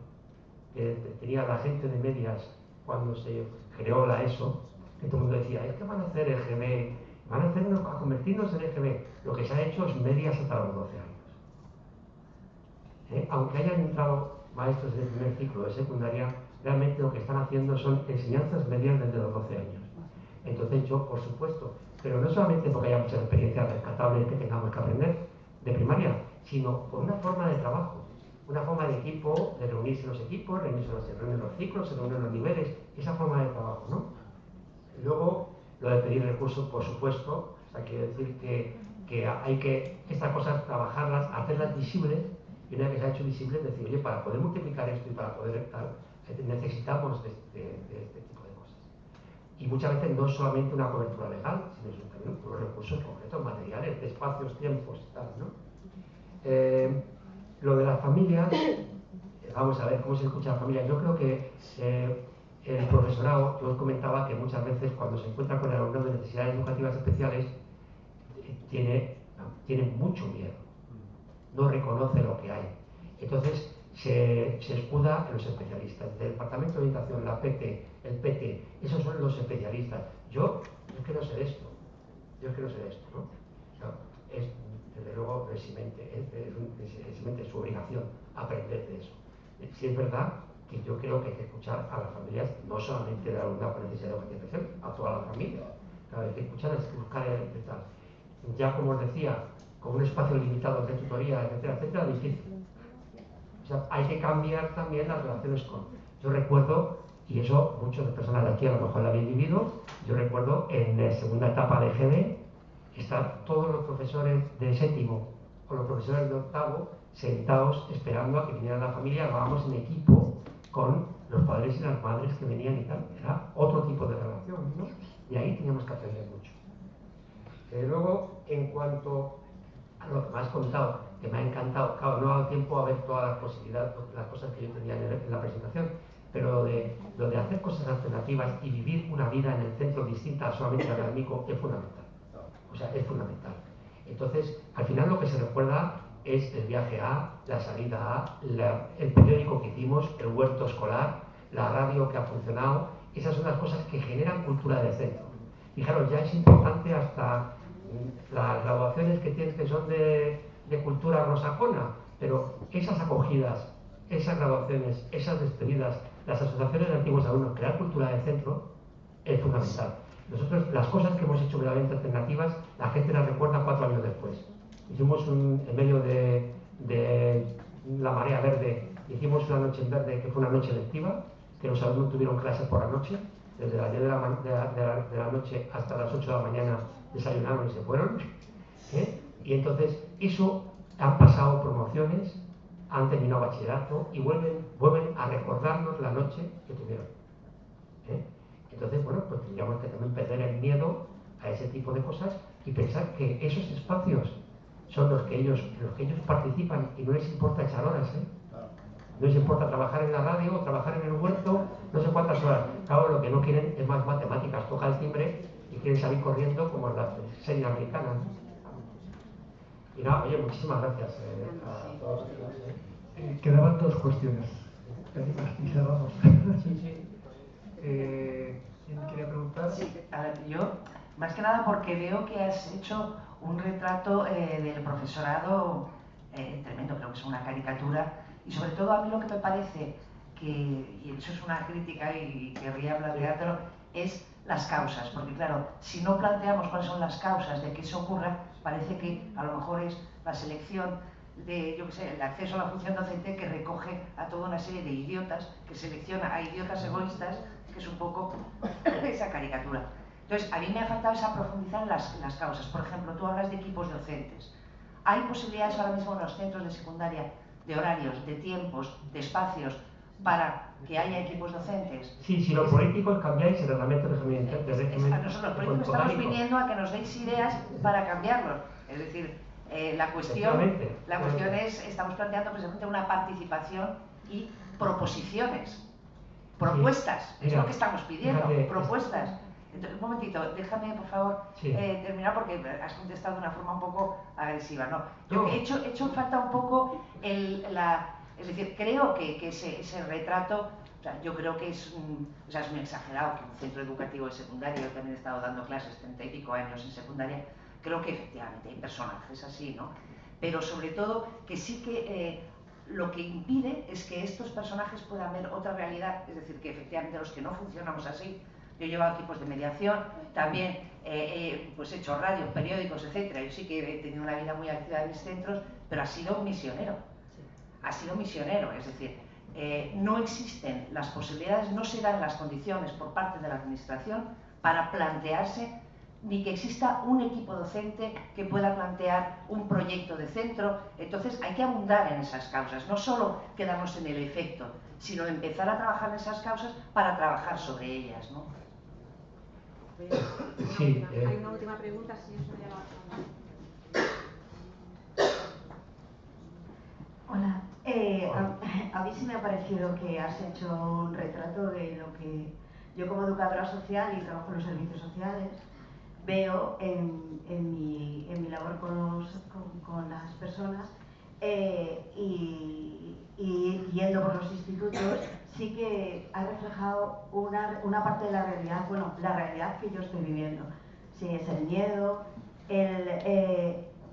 que tenía la gente de medias cuando se creó la ESO, que todo el mundo decía, es que van a hacer EGB, a convertirnos en EGB. Lo que se ha hecho es medias hasta los 12 años. Aunque hayan entrado maestros del primer ciclo de secundaria, realmente lo que están haciendo son enseñanzas medias desde los 12 años. Entonces yo, por supuesto, pero no solamente porque haya muchas experiencias rescatables que tengamos que aprender de primaria, sino por una forma de trabajo, una forma de equipo, de reunirse los equipos, se reúnen los ciclos, se reúnen los niveles, esa forma de trabajo, ¿no? Y luego, lo de pedir recursos, por supuesto, o sea, quiero decir que hay que estas cosas trabajarlas, hacerlas visibles, y una vez que se ha hecho visible, decir, oye, para poder multiplicar esto y para poder tal, necesitamos de este tipo de cosas. Y muchas veces no es solamente una cobertura legal, sino también unos recursos concretos, materiales, de espacios, tiempos y tal, ¿no? Lo de las familias, vamos a ver cómo se escucha a la familia. Yo creo que el profesorado, yo os comentaba que muchas veces cuando se encuentra con el alumnado de necesidades educativas especiales, tiene mucho miedo, no reconoce lo que hay. Entonces se escuda en los especialistas. El departamento de orientación, la PT, el PT, esos son los especialistas. Yo es que no sé de esto, ¿no? O sea, es desde luego eximente, es su obligación aprender de eso. Si es verdad que yo creo que hay que escuchar a las familias, no solamente del alumnado con necesidad de educación especial, a toda la familia. Claro, hay que escuchar, hay que buscar el tal. Ya como os decía, con un espacio limitado de tutoría, etcétera, etcétera, difícil. O sea, hay que cambiar también las relaciones con... Yo recuerdo, y eso muchas personas de aquí a lo mejor lo habéis vivido, yo recuerdo en la segunda etapa de GB, estar todos los profesores de séptimo o los profesores de octavo sentados esperando a que viniera la familia, hablábamos en equipo con los padres y las madres que venían y tal. Era otro tipo de relación, ¿no? Y ahí teníamos que aprender mucho. Luego, en cuanto a lo que me has contado, que me ha encantado, claro, no ha dado tiempo a ver todas las posibilidades, las cosas que yo tenía en la presentación, pero lo de hacer cosas alternativas y vivir una vida en el centro distinta a solamente académico es fundamental. O sea, es fundamental. Entonces, al final lo que se recuerda es el viaje A, la salida A, el periódico que hicimos, el huerto escolar, la radio que ha funcionado. Esas son las cosas que generan cultura de centro. Fijaros, ya es importante hasta las graduaciones que tienes que son de cultura rosacona, pero esas acogidas, esas graduaciones, esas despedidas, las asociaciones de antiguos alumnos, crear cultura de centro es fundamental. Nosotros, las cosas que hemos hecho verdaderamente alternativas, la gente las recuerda 4 años después. Hicimos en medio de la marea verde, hicimos una noche en verde que fue una noche lectiva, que los alumnos tuvieron clases por la noche, desde las 10 de la noche hasta las 8 de la mañana desayunaron y se fueron. Y entonces, eso, han pasado promociones, han terminado bachillerato y vuelven a recordarnos la noche que tuvieron. Entonces, bueno, pues tendríamos que también perder el miedo a ese tipo de cosas y pensar que esos espacios son los que ellos participan y no les importa echar horas, no les importa trabajar en la radio o trabajar en el huerto, no sé cuántas horas. Claro, lo que no quieren es más matemáticas, toca el timbre y quieren salir corriendo como en la serie americana. Y nada, oye, muchísimas gracias a todos. Quedaban 2 cuestiones. Y cerramos. ¿Quién quería preguntar? Sí, a ver, yo, más que nada porque veo que has hecho un retrato del profesorado tremendo, creo que es una caricatura, y sobre todo a mí lo que me parece que, y eso es una crítica y querría planteártelo, es las causas, porque claro, si no planteamos cuáles son las causas de que eso ocurra, parece que a lo mejor es la selección de, yo qué sé, el acceso a la función docente que recoge a toda una serie de idiotas, que selecciona a idiotas egoístas, que es un poco esa caricatura. Entonces, a mí me ha faltado esa profundizar en las causas. Por ejemplo, tú hablas de equipos docentes. ¿Hay posibilidades ahora mismo en los centros de secundaria de horarios, de tiempos, de espacios para que haya equipos docentes? Sí, si los políticos cambiáis el reglamento de régimen. Nosotros los políticos estamos viniendo a que nos deis ideas para cambiarlos. Es decir, la cuestión es, estamos planteando precisamente una participación y proposiciones. Propuestas, es lo que estamos pidiendo, propuestas. Entonces, un momentito, déjame por favor terminar porque has contestado de una forma un poco agresiva, ¿no? Yo he hecho en falta un poco es decir, creo que ese retrato, o sea, yo creo que es muy exagerado que un centro educativo de secundaria, yo también he estado dando clases 30 y pico años en secundaria, creo que efectivamente hay personajes así, ¿no? Pero sobre todo que sí que lo que impide es que estos personajes puedan ver otra realidad, es decir, que efectivamente los que no funcionamos así. Yo llevo equipos de mediación, también pues he hecho radio, periódicos, etcétera. Yo sí que he tenido una vida muy activa en mis centros, pero ha sido un misionero. Ha sido misionero, es decir, no existen las posibilidades, no se dan las condiciones por parte de la administración para plantearse ni que exista un equipo docente que pueda plantear un proyecto de centro. Entonces hay que abundar en esas causas, no solo quedarnos en el efecto, sino empezar a trabajar en esas causas para trabajar sobre ellas, ¿no? Sí, hay una última pregunta, si eso ya la... Hola, a mí sí me ha parecido que has hecho un retrato de lo que yo como educadora social y trabajo en los servicios sociales veo en mi labor con las personas y yendo por los institutos, sí que ha reflejado una parte de la realidad, bueno, la realidad que yo estoy viviendo. Sí, es el miedo,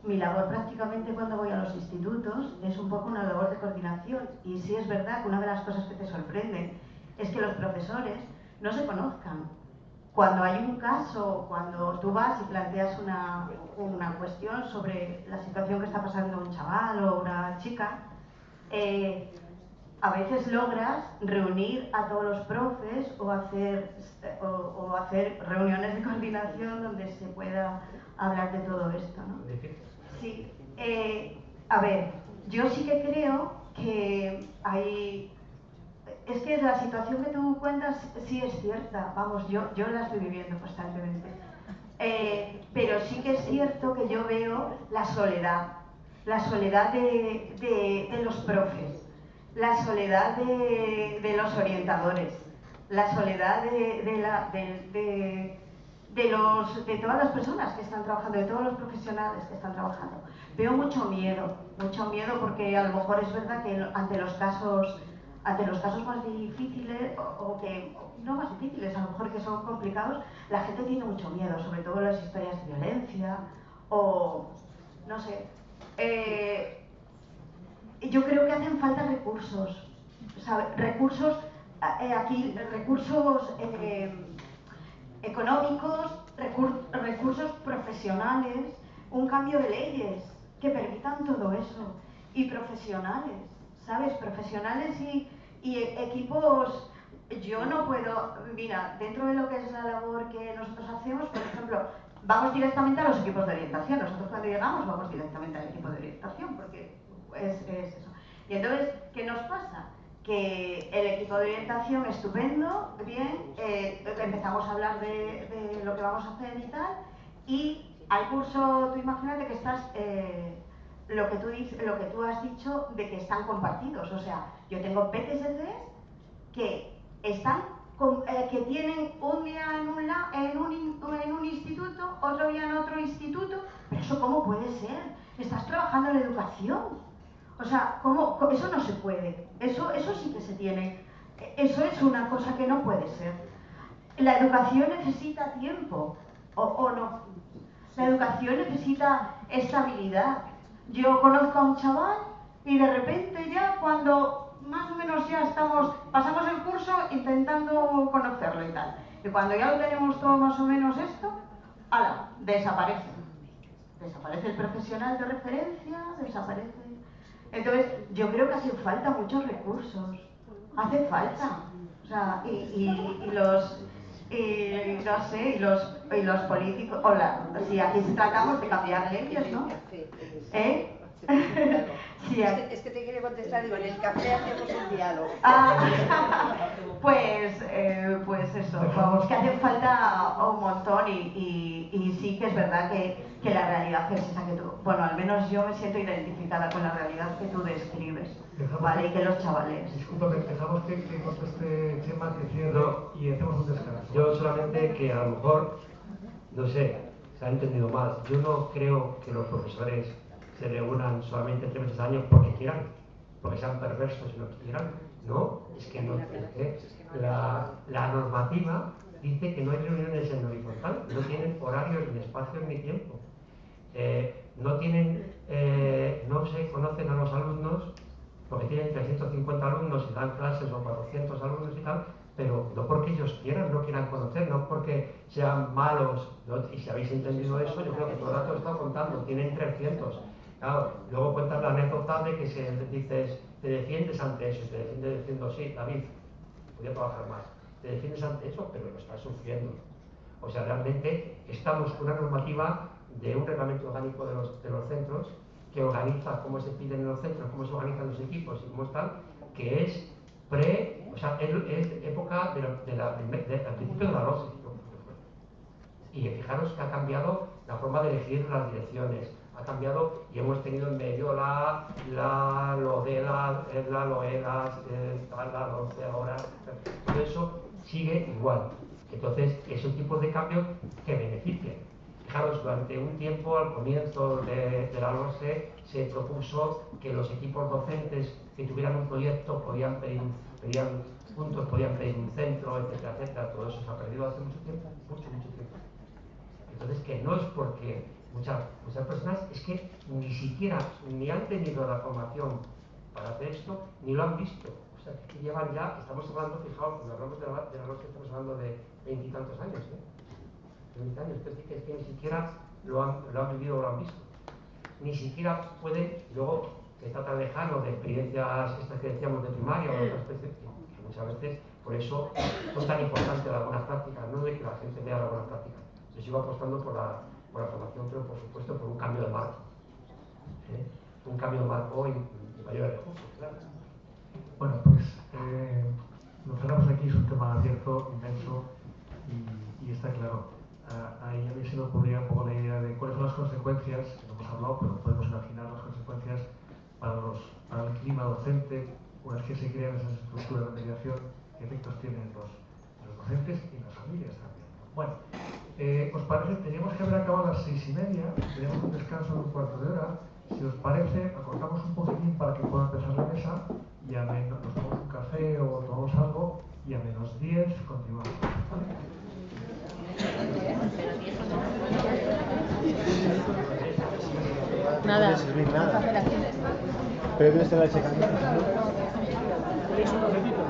mi labor prácticamente cuando voy a los institutos es un poco una labor de coordinación, y sí es verdad que una de las cosas que te sorprenden es que los profesores no se conozcan. Cuando hay un caso, cuando tú vas y planteas una cuestión sobre la situación que está pasando un chaval o una chica, a veces logras reunir a todos los profes o hacer reuniones de coordinación donde se pueda hablar de todo esto, ¿no? Sí. A ver, yo sí que creo que hay... Es que la situación que tú cuentas sí es cierta, vamos, yo la estoy viviendo constantemente. Pero sí que es cierto que yo veo la soledad de los profes, la soledad de los orientadores, la soledad de todas las personas que están trabajando, de todos los profesionales que están trabajando. Veo mucho miedo porque a lo mejor es verdad que ante los casos más difíciles, o que no más difíciles, a lo mejor que son complicados, la gente tiene mucho miedo, sobre todo las historias de violencia, o no sé. Yo creo que hacen falta recursos, ¿sabe? Recursos económicos, recursos profesionales, un cambio de leyes que permitan todo eso, y profesionales, ¿sabes? Profesionales y equipos. Yo no puedo, mira, dentro de lo que es la labor que nosotros hacemos, por ejemplo, vamos directamente a los equipos de orientación. Nosotros cuando llegamos vamos directamente al equipo de orientación, porque es eso. Y entonces, ¿qué nos pasa? Que el equipo de orientación, estupendo, bien, empezamos a hablar de lo que vamos a hacer y tal, y al curso, tú imagínate que estás, lo que tú has dicho de que están compartidos, o sea, yo tengo PTSCs que están, que tienen un día en un instituto, otro día en otro instituto, pero eso ¿cómo puede ser? Estás trabajando en educación. O sea, eso no se puede, eso sí que se tiene, eso es una cosa que no puede ser. La educación necesita tiempo, ¿o no? La educación necesita estabilidad. Yo conozco a un chaval y de repente ya cuando más o menos ya pasamos el curso intentando conocerlo y tal. Y cuando ya lo tenemos todo más o menos esto, ¡hala!, desaparece. Desaparece el profesional de referencia, desaparece. Entonces, yo creo que hacen falta muchos recursos, hace falta, o sea, y los políticos, si aquí tratamos de cambiar leyes, ¿no? ¿Eh? Sí, es que te quiere contestar, digo, en el café hacemos un diálogo. Pues eso, vamos, que hace falta un montón y sí que es verdad que la realidad es esa que tú, bueno, al menos yo me siento identificada con la realidad que tú describes, ¿vale? Y que los chavales... Discúlpame, dejamos que conteste Chema, que cierre y hacemos un descanso. Yo solamente que a lo mejor, no sé, se ha entendido mal, yo no creo que los profesores se reúnan solamente 3 veces al año porque quieran, porque sean perversos y no quieran. No, es que no, la normativa dice que no hay reuniones en horizontal, no tienen horarios, ni espacios, ni tiempo. No se conocen a los alumnos porque tienen 350 alumnos y dan clases o 400 alumnos y tal, pero no porque ellos no quieran conocer, no porque sean malos, ¿no? Y si habéis entendido eso, yo creo que todo el rato he estado contando, tienen 300. Claro, luego cuentas la anécdota de que dices, te defiendes ante eso, y te defiendes diciendo, sí, David, podría trabajar más. Te defiendes ante eso, pero lo estás sufriendo. O sea, realmente estamos con una normativa de un reglamento orgánico de los centros que organiza cómo se piden en los centros, cómo se organizan los equipos y cómo están, que es época al principio de la LOCE. Y fijaros que ha cambiado la forma de elegir las direcciones, ha cambiado y hemos tenido en medio la LODELA, la LOELA, la LOCE ahora, todo eso sigue igual. Entonces, es un tipo de cambio que beneficia. Fijaros, durante un tiempo, al comienzo de la LOCE, se propuso que los equipos docentes que tuvieran un proyecto podían pedir puntos, podían pedir un centro, etcétera, etcétera. Todo eso se ha perdido hace mucho tiempo, mucho tiempo. Entonces, que no es porque muchas personas es que ni siquiera ni han tenido la formación para hacer esto, ni lo han visto. O sea, que llevan ya, estamos hablando, fijaos, cuando hablamos de la LOCE estamos hablando de 20 y tantos años, ¿eh? 20 años, es que ni siquiera lo han vivido o lo han visto. Ni siquiera pueden, luego, que está tan lejano de experiencias estas que decíamos de primaria o de otras especies, que muchas veces, por eso son tan importantes las buenas prácticas, no de que la gente vea las buenas prácticas. Yo sigo apostando por la formación, pero por supuesto por un cambio de marco. Un cambio de marco y mayores recursos, claro. Bueno, pues lo cerramos aquí, es un tema abierto, inmenso y está claro. Ahí a mí se me ocurría un poco la idea de cuáles son las consecuencias, que no hemos hablado, pero podemos imaginar las consecuencias para el clima docente, una vez que se crean esas estructuras de mediación, qué efectos tienen los docentes y las familias también. Bueno, ¿Os parece? Teníamos que haber acabado a las 6:30, tenemos un descanso de un cuarto de hora. Si os parece, acortamos un poquitín para que pueda empezar la mesa y a menos nos tomamos un café o tomamos algo y a menos 10 continuamos. Nada. Pero que no esté la checando. ¿Es un cafetito?